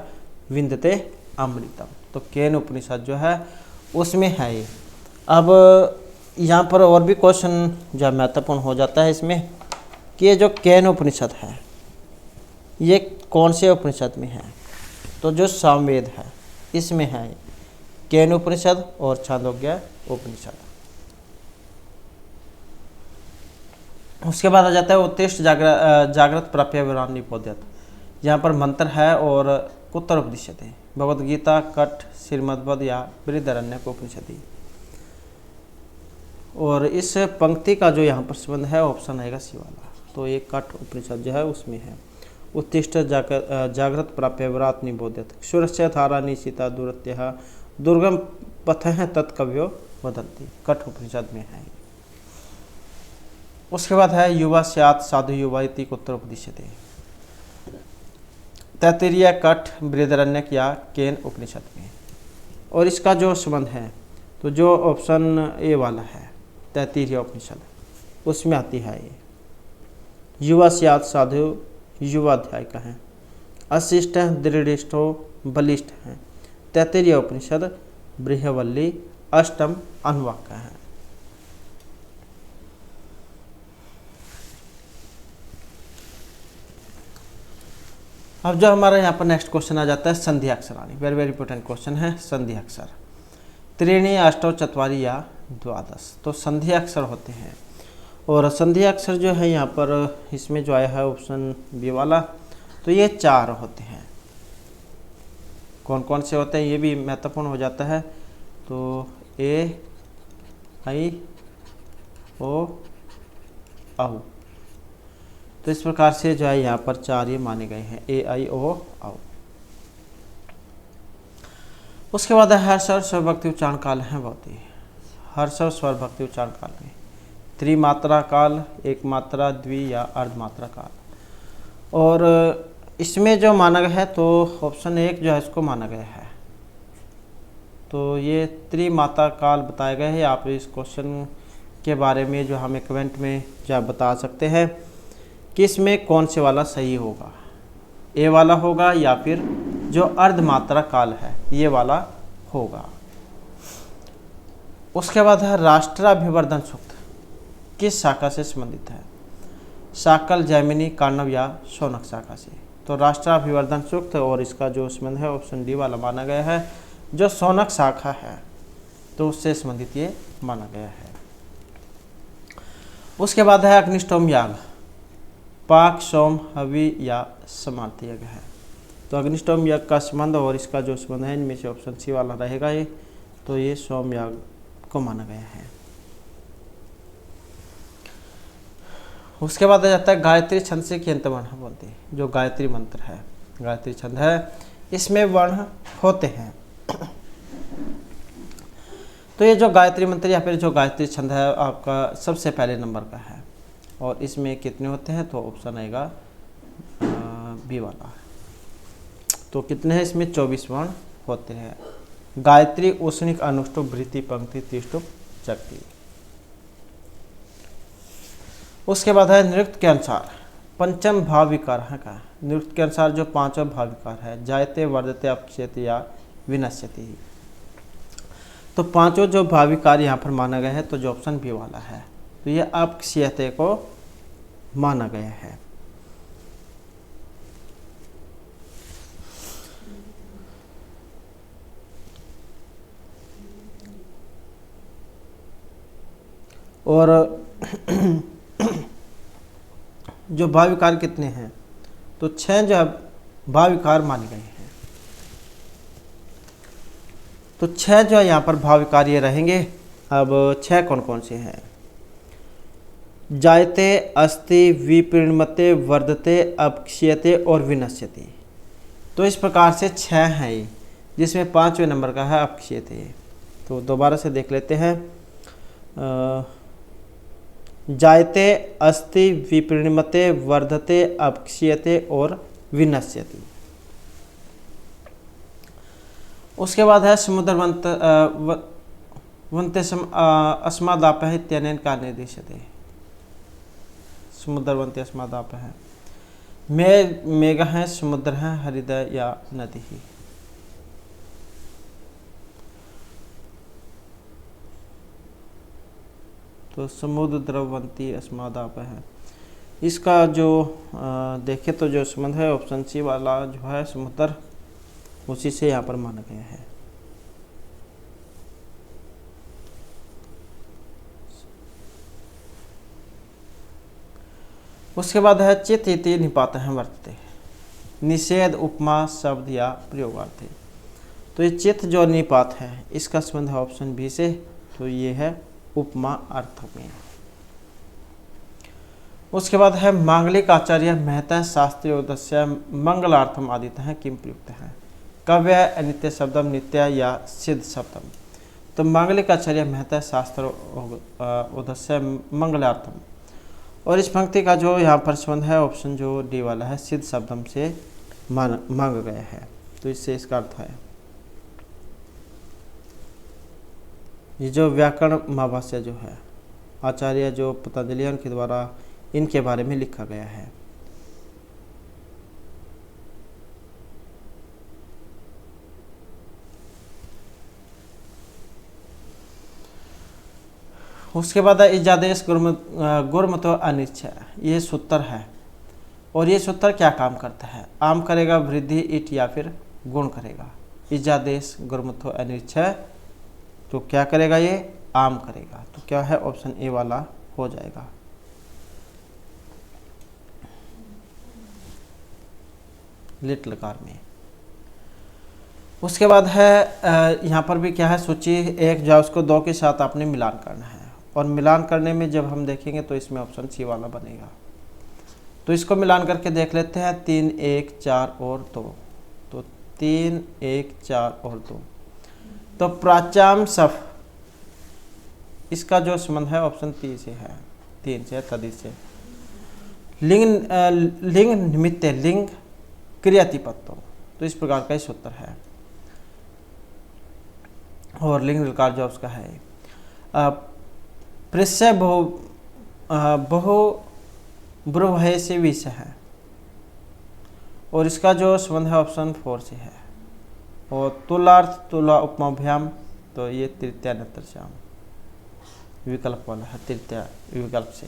विंदते अमृतम। तो कैन उपनिषद जो है उसमें है ये। अब यहाँ पर और भी क्वेश्चन जो महत्वपूर्ण हो जाता है इसमें कि ये जो कैन उपनिषद है ये कौन से उपनिषद में है? तो जो सामवेद है इसमें है कैन उपनिषद और छांदोग्य उपनिषद। उसके बाद आ जाता है उत्तिष्ठ जागृत प्राप्य विराम निपोद्यत। यहाँ पर मंत्र है और कुत्र उपदिश्यते भगवद गीता, कठ, श्रीमद्भगवद या बृहदारण्यक उपनिषद। और इस पंक्ति का जो यहाँ पर संबंध है ऑप्शन आएगा सी वाला। तो ये कठ उपनिषद जो है उसमें है। उत्तिष्ठ जागृत प्राप्य विराट निबोध्यत सुरस्य धारा निशिता दूरत्य दुर्गम पथ है तत्कव्यो वदंती। कठ उपनिषद में है। उसके बाद है युवा स्यात् साधु युवा इति कुत्र उपदिश्यते। तैत्तिरीय, कठ, बृहदारण्यक या केन उपनिषद में। और इसका जो संबंध है तो जो ऑप्शन ए वाला है तैत्तिरीय उपनिषद उसमें आती है ये। युवा स्यात् साधु युवा अध्याय का है। अशिष्ट दृढ़िष्ठो बलिष्ठ है। तैत्तिरीय उपनिषद बृहवल्ली अष्टम अनुवाक का है। अब जो हमारा यहाँ पर नेक्स्ट क्वेश्चन आ जाता है संधि अक्षराणी। वेरी वेरी इंपॉर्टेंट क्वेश्चन है संधि अक्षर। त्रीणी, अष्टौ, चत्वारी या द्वादश। तो संधि अक्षर होते हैं। और संधि अक्षर जो है यहाँ पर इसमें जो आया है ऑप्शन बी वाला, तो ये 4 होते हैं। कौन कौन से होते हैं ये भी महत्वपूर्ण हो जाता है। तो ए, आई, ओ, औ, तो इस प्रकार से जो है यहाँ पर 4 ये माने गए हैं, ए आई ओ औ। उसके बाद है हर्ष और स्वरभक्ति उच्चारण काल है बहुत ही। हर्ष और स्वरभक्ति उच्चारण काल में त्रिमात्रा काल, एक मात्रा, द्वि या अर्धमात्रा काल। और इसमें जो माना गया है तो ऑप्शन 1 जो है इसको माना गया है। तो ये त्रिमात्रा काल बताया गया है। आप इस क्वेश्चन के बारे में जो हमें कमेंट में जो आप बता सकते हैं कि इसमें कौन से वाला सही होगा, ए वाला होगा या फिर जो अर्धमात्रा काल है ये वाला होगा। उसके बाद है राष्ट्राभिवर्धन सूक्त किस शाखा से संबंधित है? शाकल, जैमिनी, काण्व या शौनक शाखा से। तो राष्ट्राभिवर्धन सूक्त और इसका जो संबंध है ऑप्शन डी वाला माना गया है, जो शौनक शाखा है तो उससे संबंधित ये माना गया है। उसके बाद है अग्निष्टोम याग, पाक, सोम, हवि या समार्थ यज्ञ है। तो अग्निष्टोम यज्ञ का संबंध और इसका जो संबंध है इनमें से ऑप्शन सी वाला रहेगा ये, तो ये सोम याग को माना गया है। उसके बाद आ जाता है गायत्री छंद से कियंत वर्ण बोलते हैं। जो गायत्री मंत्र है, गायत्री छंद है, इसमें वर्ण होते हैं। तो ये जो गायत्री मंत्र या फिर जो गायत्री छंद है आपका सबसे पहले नंबर का है और इसमें कितने होते हैं? तो ऑप्शन आएगा बी वाला। तो कितने हैं इसमें? 24 वर्ण होते हैं। गायत्री, उष्णिक, अनुष्टुप, भृति, पंक्ति, त्रिष्टुप, चक्ति। उसके बाद है नृत्य के अनुसार पंचम भाव विकार है का। नृत्य के अनुसार जो 5वां भाव विकार है, जायते, वर्धते, अपक्षयते या विनश्यति। तो 5वां जो भाव विकार यहाँ पर माना गया है तो जो ऑप्शन बी वाला है, तो ये अपक्षयते को माना गया है। और जो भाव विकार कितने हैं? तो 6 जो भाव विकार माने गए हैं। तो 6 जो यहाँ पर भाव विकार ये रहेंगे। अब 6 कौन कौन से हैं? जायते, अस्ति, विपरिणमते, वर्धते, अपक्षयते और विनश्यति। तो इस प्रकार से 6 हैं ये, जिसमें 5वें नंबर का है अपक्षयते। तो दोबारा से देख लेते हैं। जायते, अस्ति, विपरिणमते, वर्धते, अपक्षयते और विनश्यति। उसके बाद है समुद्रवंत वंते अस्मादाप है इत्यनेन का निर्देशते। समुद्रवंते अस्मादाप है, मेघ है, समुद्र है, हृदय या नदी ही। तो समुद्र द्रववंती अस्मादाप है। इसका जो देखें तो जो संबंध है ऑप्शन सी वाला जो है समुद्र, उसी से यहाँ पर माना गया है। उसके बाद है चित इति निपात है वर्तते। निषेध, उपमा, शब्द या प्रयोगार्थ। तो ये चित जो निपात है इसका संबंध है ऑप्शन बी से, तो ये है उपमा अर्थ में। उसके बाद है मांगलिक आचार्य महता शास्त्रीय उद्देश्य मंगलार्थम आदित है किम प्रयुक्त है। कव्य, अनित्य शब्दम, नित्य या सिद्ध शब्दम। तो मांगलिक आचार्य महता शास्त्र उद्देश्य मंगलार्थम। और इस पंक्ति का जो यहाँ पर संबंध है ऑप्शन जो डी वाला है, सिद्ध शब्दम से मांग गया है। तो इससे इसका अर्थ है ये जो व्याकरण महाभाष्य जो है आचार्य जो पतंजलि के द्वारा इनके बारे में लिखा गया है। उसके बाद इजादेश गुरमतो अनिच्छा, ये सूत्र है और ये सूत्र क्या काम करता है? आम करेगा, वृद्धि, इट या फिर गुण करेगा। इजादेश गुरमतो अनिच्छा, तो क्या करेगा? ये आम करेगा। तो क्या है? ऑप्शन ए वाला हो जाएगा। लिट लकार में। उसके बाद है यहाँ पर भी क्या है, सूची 1 जो है उसको 2 के साथ आपने मिलान करना है और मिलान करने में जब हम देखेंगे तो इसमें ऑप्शन सी वाला बनेगा। तो इसको मिलान करके देख लेते हैं, 3 1 4 और 2, तो 3 1 4 और 2। तो प्राचाम सफ, इसका जो संबंध है ऑप्शन 3 से है, 3 से तदिश से। लिंग निमित्त लिंग क्रियातिपत्तो, तो इस प्रकार का इस उत्तर है। और लिंग विकार जो उसका है प्रश्य बहु ब्रुवय से विषय है, और इसका जो संबंध है ऑप्शन 4 से है। और तुलार्थ तुला उपमाभ्याम, तो ये तृतीय नतरश्याम विकल्प वाला है, तृतीय विकल्प से।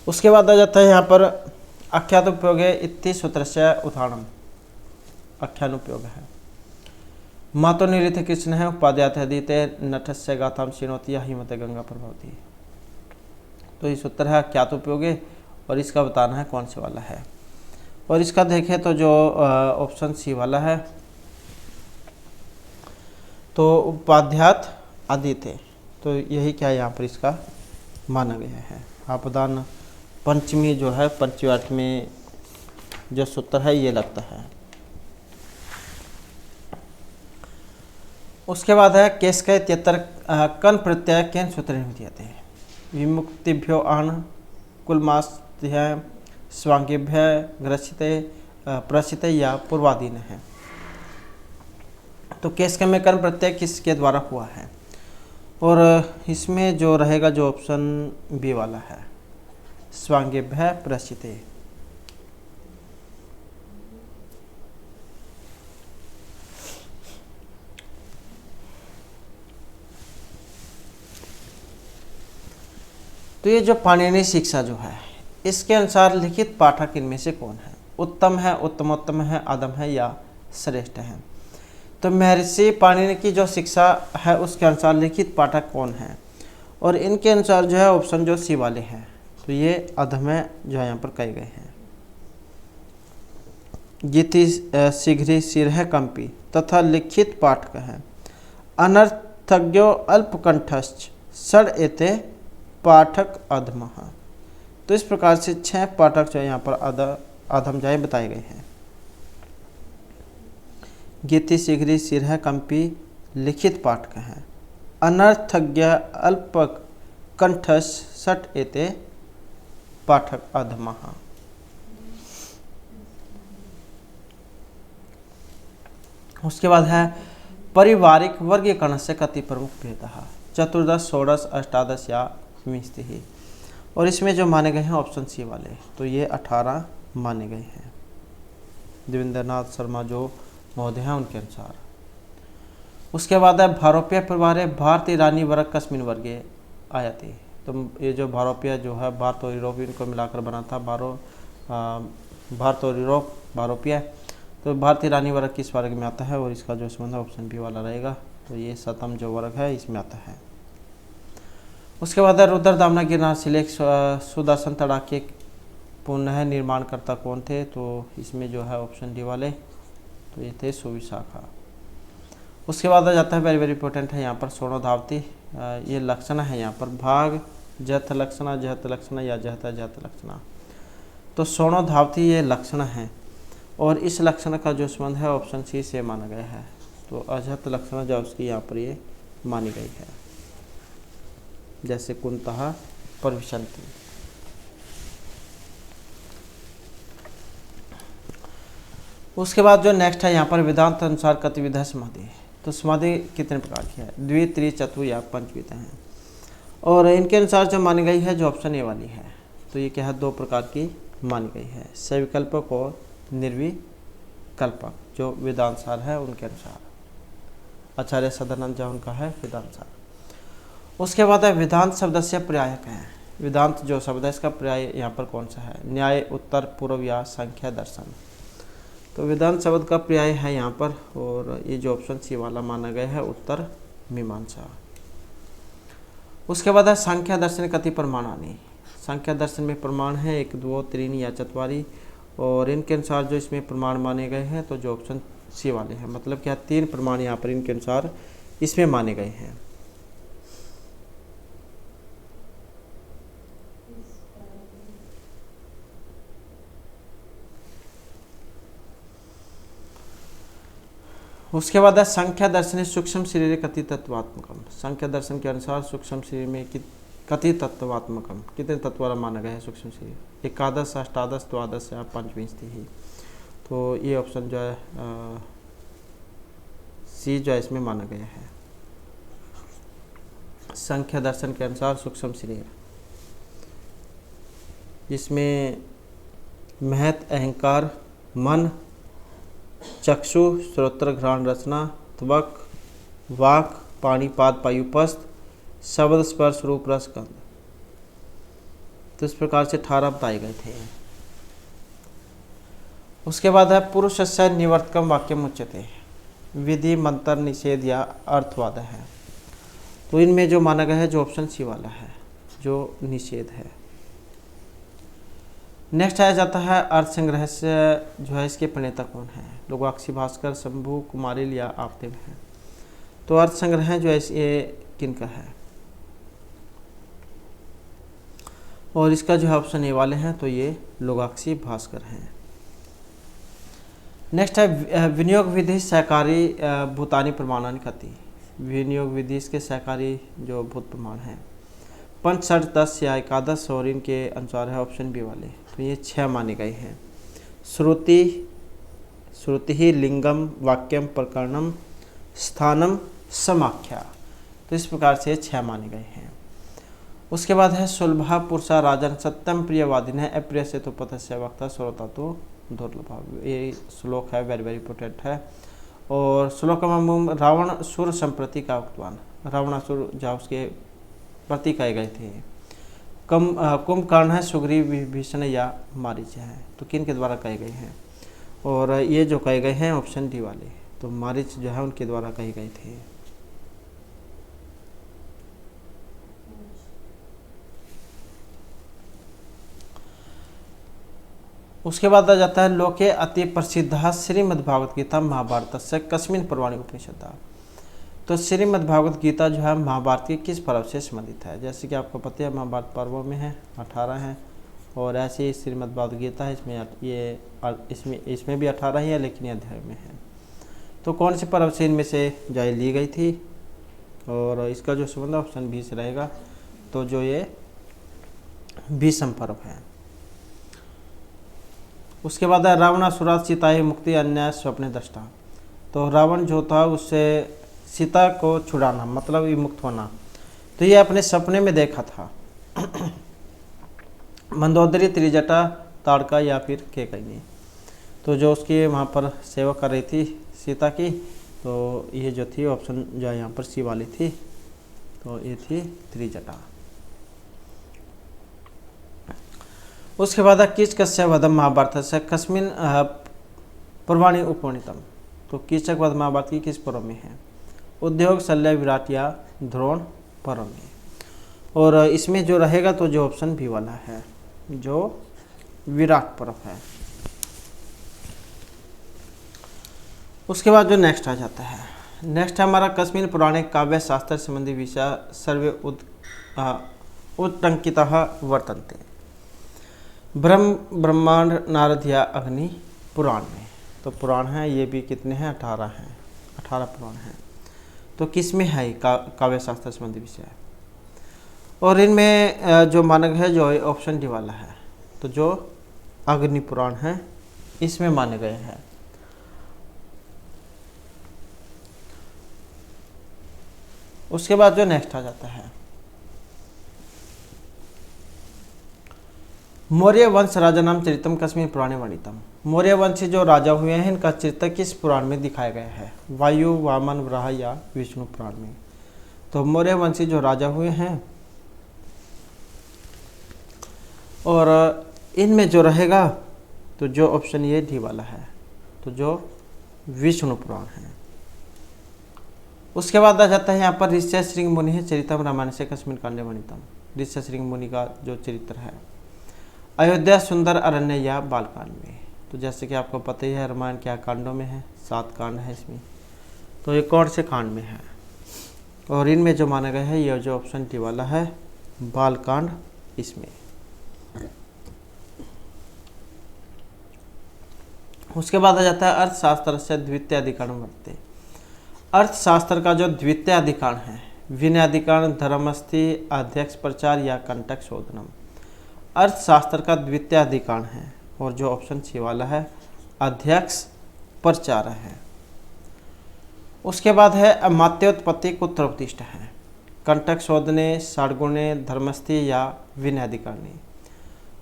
उसके बाद आ जाता है यहाँ पर आख्यात उपयोग इति सूत्रस्य उदाहरणम, आख्यानुपयोग है। मातो निरिथ कृष्ण है उपाध्यात हदीते नठस्य गाथाम श्रृणोति हिमत गंगा प्रभावती, तो इस उत्तर है आख्यात उपयोगे, और इसका बताना है कौन से वाला है। और इसका देखें तो जो ऑप्शन सी वाला है, तो उपाध्यात आदित्य, तो यही क्या यहाँ पर इसका माना गया है। आपदान पंचमी जो है, पंचमी अर्थ में जो सूत्र है ये लगता है। उसके बाद है केस के त्यतर कन प्रत्यय केन सूत्र दिए, विमुक्तिभ्यो आन कुलमास्त्य स्वांगिभ्य ग्रसिते प्रसित या पूर्वाधीन है। तो केस के में कर्म प्रत्यय किसके द्वारा हुआ है, और इसमें जो रहेगा जो ऑप्शन बी वाला है, स्वांगिभ्य प्रसिते। तो ये जो पाणिनि शिक्षा जो है, इसके अनुसार लिखित पाठक इनमें से कौन है, उत्तम है, उत्तमोत्तम है, अधम है या श्रेष्ठ है। तो महर्षि पाणिनि की जो शिक्षा है उसके अनुसार लिखित पाठक कौन है, और इनके अनुसार जो है ऑप्शन जो सी वाले हैं, तो ये अधम है जो यहाँ पर कहे गए हैं। गीति शीघ्र सिर है कंपी तथा लिखित पाठक है अनर्थज्ञो अल्पकंठश्च षड एते पाठक अधम। तो इस प्रकार से 6 पाठक जो यहाँ पर अधम जाए बताए गए हैं। गीति शीघ्र सिर है कंपी लिखित पाठक है अनर्थज्ञ अल्पकंठश्च षड एते पाठक अधम। उसके बाद है पारिवारिक वर्गीकरण से कति प्रमुख भेद, चतुर्दश षोडश अष्टादश या विंशतिः, और इसमें जो माने गए हैं ऑप्शन सी वाले, तो ये 18 माने गए हैं देवेंद्रनाथ शर्मा जो महोदय हैं उनके अनुसार। उसके बाद है भारोप्य परिवार भारतीय रानी वर्ग कस्मिन वर्गे आयति, तो ये जो भारोप्य जो है भारत और यूरोप इनको मिलाकर बना था, भारत और यूरोप भारोप्य, तो भारतीय रानी वर्ग किस वर्ग में आता है, और इसका जो संबंध ऑप्शन बी वाला रहेगा, तो ये सतम जो वर्ग है इसमें आता है। उसके बाद रुद्र दामना गिरनार शिलेख सुदर्शन तड़ाके पुनः निर्माणकर्ता कौन थे, तो इसमें जो है ऑप्शन डी वाले, तो ये थे सुविशाखा। उसके बाद आ जाता है वेरी वेरी इंपॉर्टेंट है यहाँ पर सोनोधावती, ये लक्षण है यहाँ पर भाग जथ लक्षणा जहत लक्षणा या जहता जहत लक्षणा, तो सोनोधावती ये लक्षण है, और इस लक्षण का जो संबंध है ऑप्शन सी से माना गया है, तो अजहत लक्षण जो उसकी यहाँ पर ये मानी गई है, जैसे कुंतः परविशंति। उसके बाद जो नेक्स्ट है यहाँ पर वेदांत अनुसार कतिविधा समाधि, तो समाधि कितने प्रकार की है, द्वि त्रि चतुर या पंचविध हैं, और इनके अनुसार जो मानी गई है जो ऑप्शन ए वाली है, तो ये क्या है 2 प्रकार की मानी गई है, सविकल्पक और निर्विकल्पक, जो वेदांतसार है उनके अनुसार, आचार्य सदानंद जो उनका है वेदांतसार। उसके बाद है वेदांत शब्द से पर्यायक है, वेदांत जो शब्द है इसका पर्याय यहाँ पर कौन सा है, न्याय उत्तर पूर्व या संख्या दर्शन, तो वेदांत शब्द का पर्याय है यहाँ पर, और ये जो ऑप्शन सी वाला माना गया है उत्तर मीमांसा। उसके बाद है संख्या दर्शन कति प्रमाणानि, संख्या दर्शन में प्रमाण है 1 2 3 या चत्वारी, और इनके अनुसार जो इसमें प्रमाण माने गए हैं तो जो ऑप्शन सी वाले हैं, मतलब क्या 3 प्रमाण यहाँ पर इनके अनुसार इसमें माने गए हैं। उसके बाद है संख्या दर्शन सूक्ष्म शरीर कति तत्वात्मकम। संख्या दर्शन के अनुसार सूक्ष्म शरीर में कति तत्वात्मकम, कितने तत्व वाला माना गया है सूक्ष्म शरीर? एकादश, अष्टादश, द्वादश या पंचविंशति। तो ये ऑप्शन जो है सी जो है इसमें माना गया है। संख्या दर्शन के अनुसार सूक्ष्म शरीर, इसमें महत, अहंकार, मन, चक्षु, श्रोत्र, घ्राण, रचना, त्वक, वाक, पाणिपाद, पायुपस्थ, शब्द, स्पर्श, रूप, रस, गंध। तो इस प्रकार से 18 बताए गए थे। उसके बाद है पुरुषस्य निवर्तकम वाक्यम उच्यते। विधि, मंत्र, निषेध या अर्थवाद है। तो इनमें जो माना गया है जो ऑप्शन सी वाला है, जो निषेध है। नेक्स्ट आ जाता है अर्थ संग्रह से जो है इसके प्रणेता कौन है? लोगाक्षी, भास्कर, शंभु, कुमारिल या आपदेव है। तो अर्थ संग्रह जो है ये किनका है? और इसका जो है ऑप्शन ए वाले हैं, तो ये लोगाक्षी, भास्कर हैं। नेक्स्ट है विनियोग विधि सहकारी भूतानी प्रमाणानि कति। विनियोग विधि इसके सहकारी जो भूत प्रमाण हैं 5, 6, 10 या एकादश, और इनके अनुसार है ऑप्शन बी वाले। तो ये 6 माने गए हैं। श्रुति, श्रुति ही, लिंगम, वाक्यम, प्रकरणम, स्थानम, समाख्या। तो इस प्रकार से 6 माने गए हैं। उसके बाद है सुलभा पुरुषा राजन सत्यम प्रियवादिन है अप्रिय से तो पथस्य वक्ता श्रोता तो दुर्लभ। ये श्लोक है, वेरी वेरी इंपॉर्टेंट है। और श्लोक में रावण सुर संप्रति का उक्तवान, रावणासुर जहाँ उसके प्रति कहे गए थे। कुंभकर्ण है, सुग्रीव, विभीषण या मारीच है। तो किन के द्वारा कहे गए हैं? और ये जो कहे गए हैं ऑप्शन डी वाले, तो मारीच जो है उनके द्वारा कहे गए थे। उसके बाद आ जाता है लोके अति प्रसिद्ध श्रीमद्भागवत गीता महाभारत से कस्मिन् पर्वाणि उपनिषद। तो श्रीमद्भागवत गीता जो है महाभारत के किस पर्व से संबंधित है? जैसे कि आपको पता है महाभारत पर्वों में है 18 हैं, और ऐसे ही श्रीमद्भागवत गीता है इसमें भी 18 ही है, लेकिन ये अध्याय में है। तो कौन से पर्व से इनमें से जाय ली गई थी? और इसका जो संबंध ऑप्शन बी से रहेगा, तो जो ये भीष्म पर्व है। उसके बाद है रावणासुरा सीता ही मुक्ति अन्याय स्वप्न दृष्टा। तो रावण जो था उससे सीता को छुड़ाना मतलब विमुक्त होना, तो ये अपने सपने में देखा था। मंदोदरी, त्रिजटा, ताड़का या फिर केकयी। तो जो उसकी वहाँ पर सेवा कर रही थी सीता की, तो ये जो थी ऑप्शन जो है यहाँ पर सी वाली थी, तो ये थी त्रिजटा। उसके बाद कीचकस्य वधम महाभारत से कस्मिन् पर्वाणि उपवर्णितम। तो कीचक वध महाभारत की किस पर्व में है? उद्योग, शल्य, विराट या द्रोण पर्व में। और इसमें जो रहेगा तो जो ऑप्शन बी वाला है, जो विराट पर्व है। उसके बाद जो नेक्स्ट आ जाता है, नेक्स्ट है हमारा कस्मिन् पुराणे काव्य शास्त्र संबंधी विषय सर्वे उत्टंकितः वर्तन्ते। ब्रह्मांड, नारद या अग्नि पुराण में। तो पुराण है, ये भी कितने हैं? 18 हैं, 18 पुराण हैं। तो किस में है काव्य शास्त्र संबंधी विषय? और इनमें जो मानक है जो ऑप्शन डी वाला है, तो जो अग्नि पुराण है इसमें माने गए हैं। उसके बाद जो नेक्स्ट आ जाता है मौर्य वंश राजा नाम चरितम कस्मिन् पुराणे वर्णितम। मौर्य वंशी जो राजा हुए हैं इनका चरित्र किस पुराण में दिखाया गया है? वायु, वामन, वराह या विष्णु पुराण में। तो मौर्य वंशी जो राजा हुए हैं, और इनमें जो रहेगा तो जो ऑप्शन ये डी वाला है, तो जो विष्णु पुराण है। उसके बाद आ जाता है यहाँ पर ऋष्य श्रृंग मुनि है चरितम रामायण से कस्मिन् कांडे वर्णितम। ऋष्य श्रृंग मुनि का जो चरित्र है अयोध्या, सुंदर अरण्य या बालकांड में। तो जैसे कि आपको पता ही है रामायण क्या कांडों में है, 7 कांड है इसमें। तो ये कौन से कांड में है? और इनमें जो माना गया है ये जो ऑप्शन टी वाला है बालकांड इसमें। उसके बाद आ जाता है अर्थशास्त्र से द्वितीय अधिकरण वर्तते। अर्थशास्त्र का जो द्वितीय अधिकरण है, विनयाधिकरण, धर्मस्थि, अध्यक्ष प्रचार या कंटक शोधनम। अर्थशास्त्र का द्वितीय अधिकरण है और जो ऑप्शन सी वाला है अध्यक्ष प्रचार है। उसके बाद है अमात्योत्पत्ति कुत्र है, कंटक शोधने, षड्गुणे, धर्मस्थि या विनयाधिकरणी।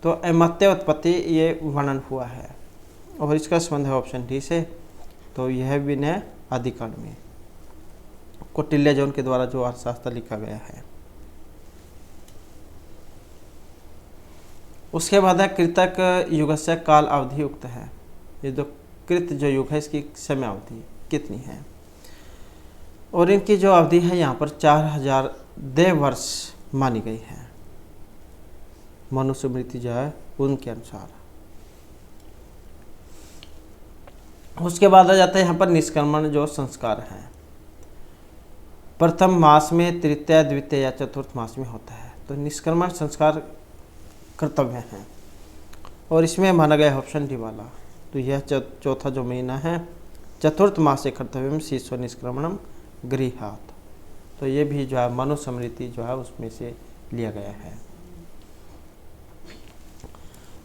तो अमात्योत्पत्ति ये वर्णन हुआ है और इसका संबंध है ऑप्शन डी से। तो यह विनय अधिकरण में कौटिल्य जौन के द्वारा जो अर्थशास्त्र लिखा गया है। उसके बाद है कृतक युग से काल अवधि युक्त है। ये जो कृत जो युग है इसकी समय अवधि कितनी है, और इनकी जो अवधि है यहाँ पर 4000 देव वर्ष मानी गई है मनुस्मृति जो है उनके अनुसार। उसके बाद आ जाता है यहाँ पर निष्क्रमण जो संस्कार है, प्रथम मास में, तृतीय, द्वितीय या चतुर्थ मास में होता है। तो निष्क्रमण संस्कार कर्तव्य हैं और इसमें माना गया ऑप्शन डी वाला। तो यह चौथा जो महीना है, चतुर्थ मास से कर्तव्य में शिष्य निष्क्रमणम गृहात। तो ये भी जो है मनुस्मृति जो है उसमें से लिया गया है।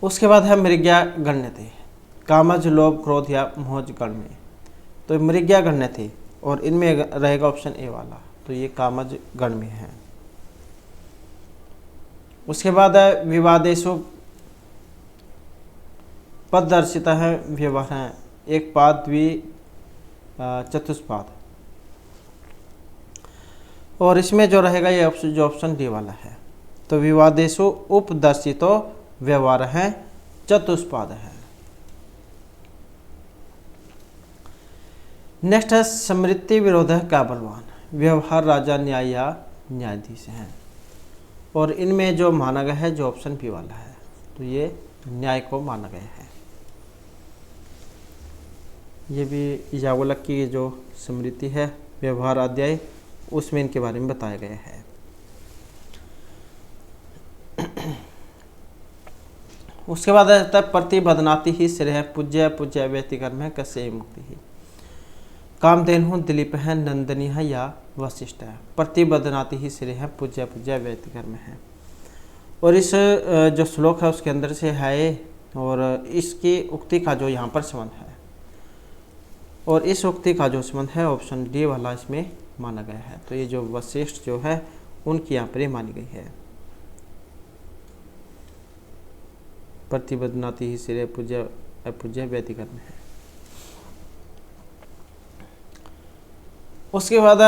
उसके बाद है मृग्या गण्य थे, कामज, लोभ, क्रोध या मोहज गण में। तो मृग्या गण्य थे और इनमें रहेगा ऑप्शन ए वाला। तो ये कामज गण में है। उसके बाद है विवादेशु पददर्शिता है, व्यवहार है, एक पाद, द्वि, चतुष्पाद। और इसमें जो रहेगा ये ऑप्शन जो ऑप्शन डी वाला है। तो विवादेशु उपदर्शितो व्यवहार है, चतुष्पाद है। नेक्स्ट है स्मृति विरोध का बलवान, व्यवहार, राजा, न्याय या न्यायाधीश है। और इनमें जो माना गया है जो ऑप्शन बी वाला है। तो ये न्याय को माना गया है। ये भी याज्ञवल्क्य की जो स्मृति है व्यवहार अध्याय उसमें इनके बारे में बताया गया है। उसके बाद आता है प्रतिबदनाति ही श्रेय, पूज्य, पूज्य व्यतिकर्म है, कस्य मुक्ति ही। कामधेनु, दिलीप है, नंदनी है या वशिष्ठ है। प्रतिबदनाति ही श्रेय है, पूज्य, पूज्य व्यतिकर्म है। और इस जो श्लोक है उसके अंदर से है और इसकी उक्ति का जो यहाँ पर संबंध है और इस उक्ति का जो संबंध है ऑप्शन डी वाला इसमें माना गया है। तो ये जो वशिष्ठ जो है उनकी यहाँ पर मानी गई है। प्रतिबदनाति ही श्रेय, पूज्य, अपूज्य व्यतिकर्म है। उसके बाद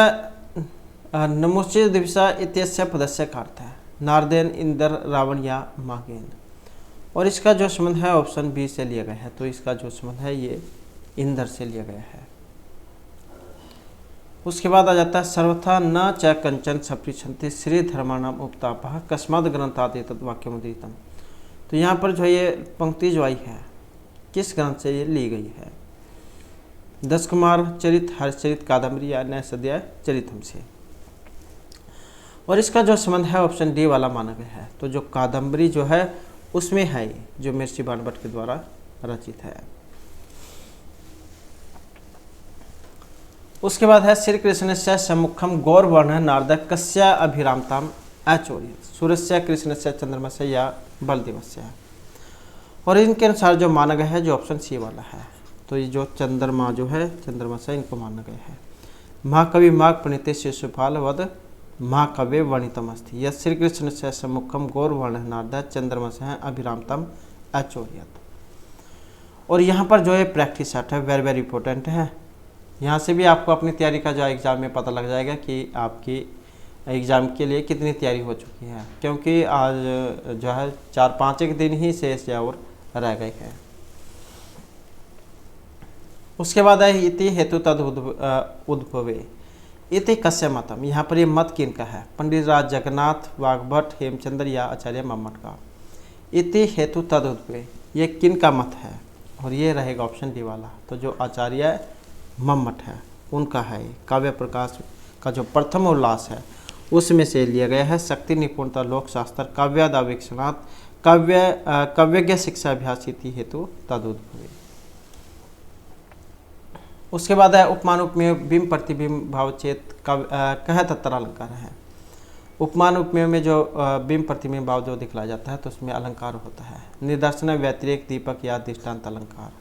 नमुचित दिवसा इत्यस्य पदस्य का अर्थ है नारदेन, इंद्र, रावण या मागेन। और इसका जो संबंध है ऑप्शन बी से लिया गया है। तो इसका जो संबंध है ये इंद्र से लिया गया है। उसके बाद आ जाता है सर्वथा न च कंचन सपृच्छन्ति श्री धर्माणाम उपतापः कस्माद् ग्रंथात् एतद् वाक्यमुद्धृतम्। तो यहाँ पर जो ये पंक्ति जो आई है किस ग्रंथ से ये ली गई है? दश कुमार चरित, हर्षचरित, कादम्बरी या नय सद्य चरितम से। और इसका जो संबंध है ऑप्शन डी वाला माना गया है। तो जो कादम्बरी जो है उसमें है जो महर्षि बाणभट्ट के द्वारा रचित है। उसके बाद है श्री कृष्ण से सम्मुखम गौरवर्ण नारद कस्य अभिरामताम अचोर्य, सूर्य कृष्ण से चंद्रमा से या बलदेव से। और इनके अनुसार जो माना गया है जो ऑप्शन सी वाला है। तो ये जो चंद्रमा जो है चंद्रमा से इनको माना गया है। महाकवि माघ प्रणीते शिशुपाल वध महाकव्य वर्णितम अस्ति यह श्री कृष्ण से सम्मुखम गौरवर्ण नारद चंद्रमा से अभिरामतम अचोर्यत। और यहाँ पर जो है प्रैक्टिस सेट है वेरी वेरी इंपॉर्टेंट है। यहाँ से भी आपको अपनी तैयारी का जो एग्ज़ाम में पता लग जाएगा कि आपकी एग्ज़ाम के लिए कितनी तैयारी हो चुकी है, क्योंकि आज जो है 4-5 दिन ही शेष और रह गए हैं। उसके बाद है इति हेतु तद उद्भवे, इति कस्य मतम। यहाँ पर ये मत किन का है? पंडित राज जगन्नाथ, वाग्भट, हेमचंद्र या आचार्य मम्मट का। इति हेतु तद उद्भवे ये किन का मत है? और ये रहेगा ऑप्शन डी वाला। तो जो आचार्य मम्मट है उनका है। काव्य प्रकाश का जो प्रथम उल्लास है उसमें से लिया गया है। शक्ति, निपुणता, लोक शास्त्र, काव्यादावेक्षणात् काव्यज्ञ शिक्षा अभ्यास इति हेतु तदुद्भवे। उसके बाद है उपमान उपमेय बिंब प्रतिबिंब भावचेत कह तत्तर अलंकार है। उपमान उपमेय में जो बिंब प्रतिबिंब भाव जो दिखलाया जाता है तो उसमें अलंकार होता है। निदर्शन व्यतिरेक दीपक या दृष्टांत अलंकार,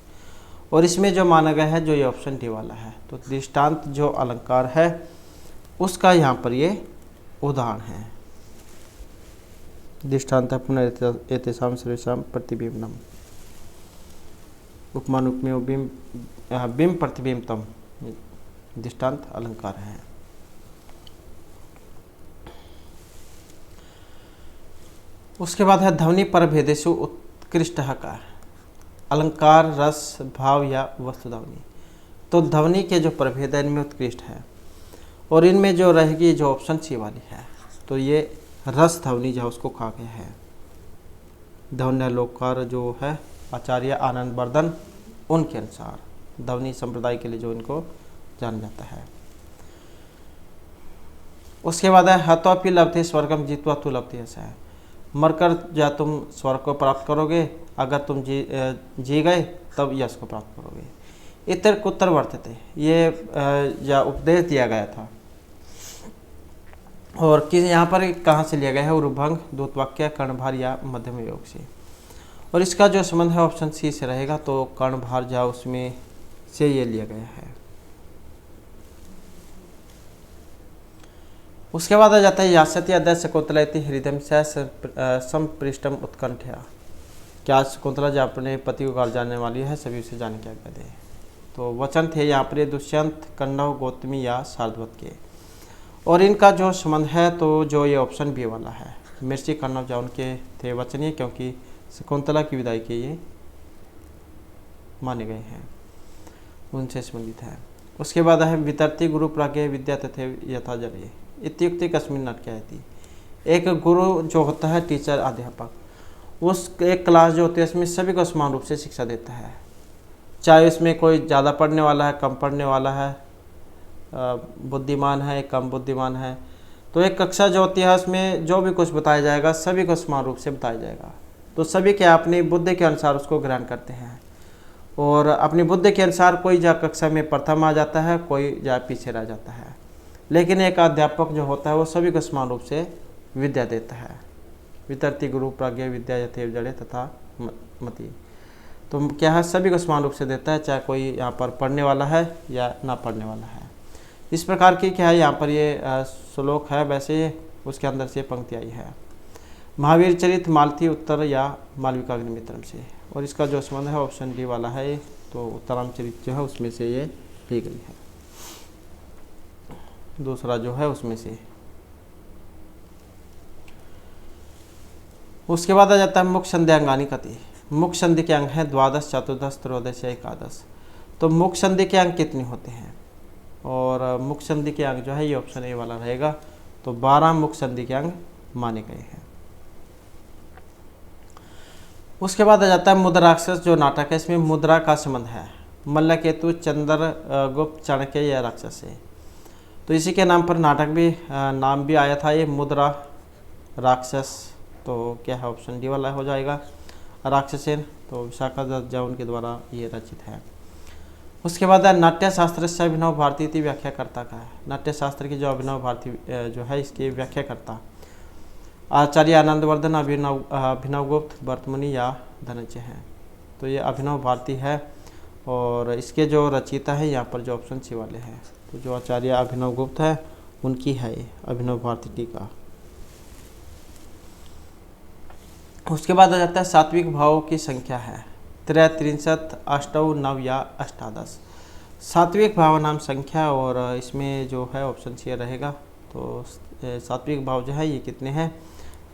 और इसमें जो माना गया है जो ये ऑप्शन डी वाला है, तो दृष्टांत जो अलंकार है उसका यहाँ पर ये उदाहरण है। दृष्टांत पुनरेतेषां सर्वेषां प्रतिबिंबनम, उपमान उपमेय बिंब प्रतिबिंब तम दृष्टांत अलंकार है। उसके बाद है ध्वनि परभेदेषु उत्कृष्ट का अलंकार रस भाव या वस्तु ध्वनि। तो ध्वनि के जो प्रभेद है इनमें उत्कृष्ट है, और इनमें जो रहेगी जो ऑप्शन सी वाली है तो ये रस ध्वनि जो उसको कहा गया है। ध्वन्यालोकार जो है आचार्य आनंद वर्धन उनके अनुसार ध्वनि संप्रदाय के लिए जो इनको जाना जाता है। उसके बाद है हतोपि लब्धे स्वर्गम जित्वा तु लब्धे, ऐसा है मरकर या तुम स्वर्ग को प्राप्त करोगे, अगर तुम जी गए तब यश को प्राप्त करोगे। इतर कुत्तर वर्तते, ये या उपदेश दिया गया था, और किस यहाँ पर कहाँ से लिया गया है, उरुभंग दूतवाक्य कर्णभार या मध्यम योग से, और इसका जो संबंध है ऑप्शन सी से रहेगा, तो कर्णभार जा उसमें से ये लिया गया है। उसके बाद आ जाता है यास्यति अद्य शकुंतलेति हृदय संपृष्टम उत्कंठया, क्या शकुंतला जो अपने पति को घर जाने वाली है सभी उसे जाने क्या कहते हैं। तो वचन थे यहाँ पर दुष्यंत कन्नव गौतमी या शार्दवत के, और इनका जो संबंध है तो जो ये ऑप्शन बी वाला है, मिर्ची कन्नव जो उनके थे वचनीय, क्योंकि शकुंतला की विदाई के ये माने गए हैं, उनसे संबंधित है। उसके बाद है वितरती गुरु प्राज्ञ विद्या तथे यथा जले इत्युक्ति कस्मिन नाट्यायति। एक गुरु जो होता है टीचर अध्यापक, उस एक क्लास जो होती है इसमें सभी को समान रूप से शिक्षा देता है, चाहे इसमें कोई ज़्यादा पढ़ने वाला है कम पढ़ने वाला है, बुद्धिमान है कम बुद्धिमान है। तो एक कक्षा जो होती है उसमें जो भी कुछ बताया जाएगा सभी को समान रूप से बताया जाएगा, तो सभी के अपनी बुद्धि के अनुसार उसको ग्रहण करते हैं, और अपनी बुद्धि के अनुसार कोई जा कक्षा में प्रथम आ जाता है, कोई जा पीछे रह जाता है, लेकिन एक अध्यापक जो होता है वो सभी को समान रूप से विद्या देता है। वितरती गुरु प्राज्ञ विद्या यथेव जड़े तथा मति, तो क्या है सभी को समान रूप से देता है, चाहे कोई यहाँ पर पढ़ने वाला है या ना पढ़ने वाला है। इस प्रकार की क्या है यहाँ पर ये श्लोक है, वैसे उसके अंदर से पंक्ति आई है। महावीर चरित मालती उत्तर या मालविकाग्निमित्रम से, और इसका जो संबंध है ऑप्शन डी वाला है, तो उत्तराम चरित जो है उसमें से ये ली गई है, दूसरा जो है उसमें से। उसके बाद आ जाता है मुख्य संधि अंगानी कति। मुख्य संधि के अंग हैं द्वादश चतुर्दश त्रयोदश या एकादश। तो मुख्य संधि के अंग कितने होते हैं, और मुख्य संधि के अंग जो है ये ऑप्शन ए वाला रहेगा, तो 12 मुख्य संधि के अंग माने गए हैं। उसके बाद आ जाता है मुद्राक्षस जो नाटक है, इसमें मुद्रा का संबंध है मल्लकेतु चंद्रगुप्त चाणक्य या राक्षस से, तो इसी के नाम पर नाटक भी नाम भी आया था ये मुद्रा राक्षस, तो क्या है ऑप्शन डी वाला हो जाएगा राक्षसेन, तो विशाखा दत्त उनके द्वारा ये रचित है। उसके बाद है नाट्य शास्त्र से अभिनव भारती थी व्याख्याकर्ता का है। नाट्य शास्त्र की जो अभिनव भारती जो है इसकी व्याख्याकर्ता आचार्य आनंदवर्धन अभिनव गुप्त वर्तमनी या धनंजय हैं, तो ये अभिनव भारती है, और इसके जो रचयिता है यहाँ पर जो ऑप्शन सी वाले हैं, तो जो आचार्य अभिनव गुप्त है उनकी है ये अभिनव भारती टीका। उसके बाद आ जाता है सात्विक भावों की संख्या है 33, 8, 9 या 18। सात्विक भाव नाम संख्या, और इसमें जो है ऑप्शन सी रहेगा, तो सात्विक भाव जो है ये कितने हैं,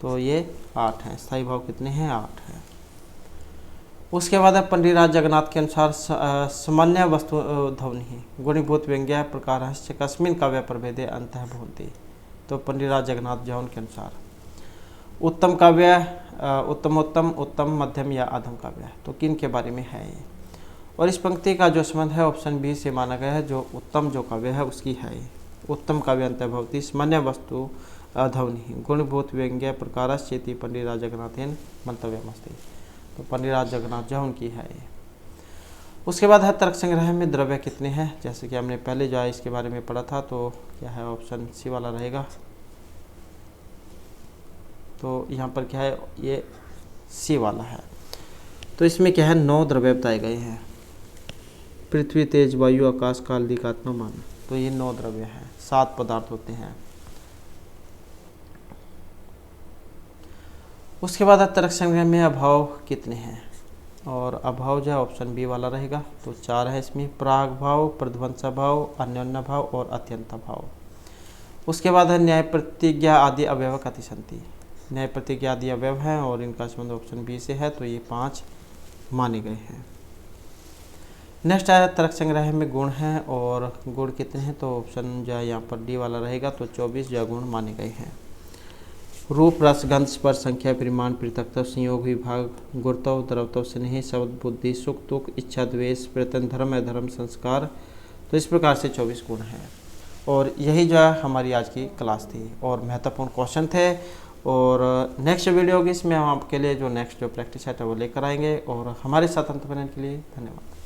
तो ये 8 हैं। स्थायी भाव कितने हैं, 8 हैं। उसके बाद है पंडितराज जगन्नाथ के अनुसार सामान्य वस्तु ध्वनि गुणीभूत व्यंग्य प्रकार कस्मिन काव्य प्रभेदे अंतः भवन्ति, तो पंडितराज जगन्नाथ जो उनके अनुसार उत्तम काव्य उत्तमोत्तम उत्तम मध्यम या अधम काव्य, तो किन के बारे में है ये, और इस पंक्ति का जो संबंध है ऑप्शन बी से माना गया है, जो उत्तम जो काव्य है उसकी है ये। उत्तम काव्य अंतर्भवती सामान्य वस्तु ध्वनि गुणभूत व्यंग्य प्रकारश्चेति पंडितराज जगन्नाथेन मंतव्यमस्ति, तो पंडितराज जगन्नाथ जो उनकी है ये। उसके बाद है तर्क संग्रह में द्रव्य कितने हैं, जैसे कि हमने पहले जो है इसके बारे में पढ़ा था, तो क्या है ऑप्शन सी वाला रहेगा। तो यहाँ पर क्या है, ये सी वाला है। तो इसमें क्या है 9 द्रव्य बताए गए हैं, पृथ्वी, तेज, वायु, आकाश, काल, दिक, आत्मा, मन। तो ये 9 द्रव्य हैं, 7 पदार्थ होते हैं। उसके बाद तर्क संग्रह में अभाव कितने हैं, और अभाव जो है ऑप्शन बी वाला रहेगा। तो 4 है इसमें, प्राग भाव, प्रध्वंस भाव, अन्योन्य भाव और अत्यंत भाव। उसके बाद है न्याय प्रतिज्ञा आदि अवयव कति सन्ति। न्याय प्रतिज्ञा आदि अवयव हैं और इनका संबंध ऑप्शन बी से है, तो ये 5 माने गए हैं। नेक्स्ट है तर्क संग्रह में गुण हैं, और गुण कितने हैं, तो ऑप्शन जो है यहाँ पर डी वाला रहेगा। तो 24 जो गुण माने गए हैं। रूप, रस, गंध, स्पर्श, संख्या, परिमाण, पृथकत्व, संयोग, विभाग, गुरुत्व, द्रवत्व, स्नेह, शब्द, बुद्धि, सुख, दुख, इच्छा, द्वेष, प्रयत्न, धर्म, अधर्म, संस्कार। तो इस प्रकार से 24 गुण हैं। और यही जो है हमारी आज की क्लास थी और महत्वपूर्ण क्वेश्चन थे। और नेक्स्ट वीडियो की इसमें हम आपके लिए जो नेक्स्ट जो प्रैक्टिस है वो लेकर आएंगे। और हमारे साथ अंत बनने के लिए धन्यवाद।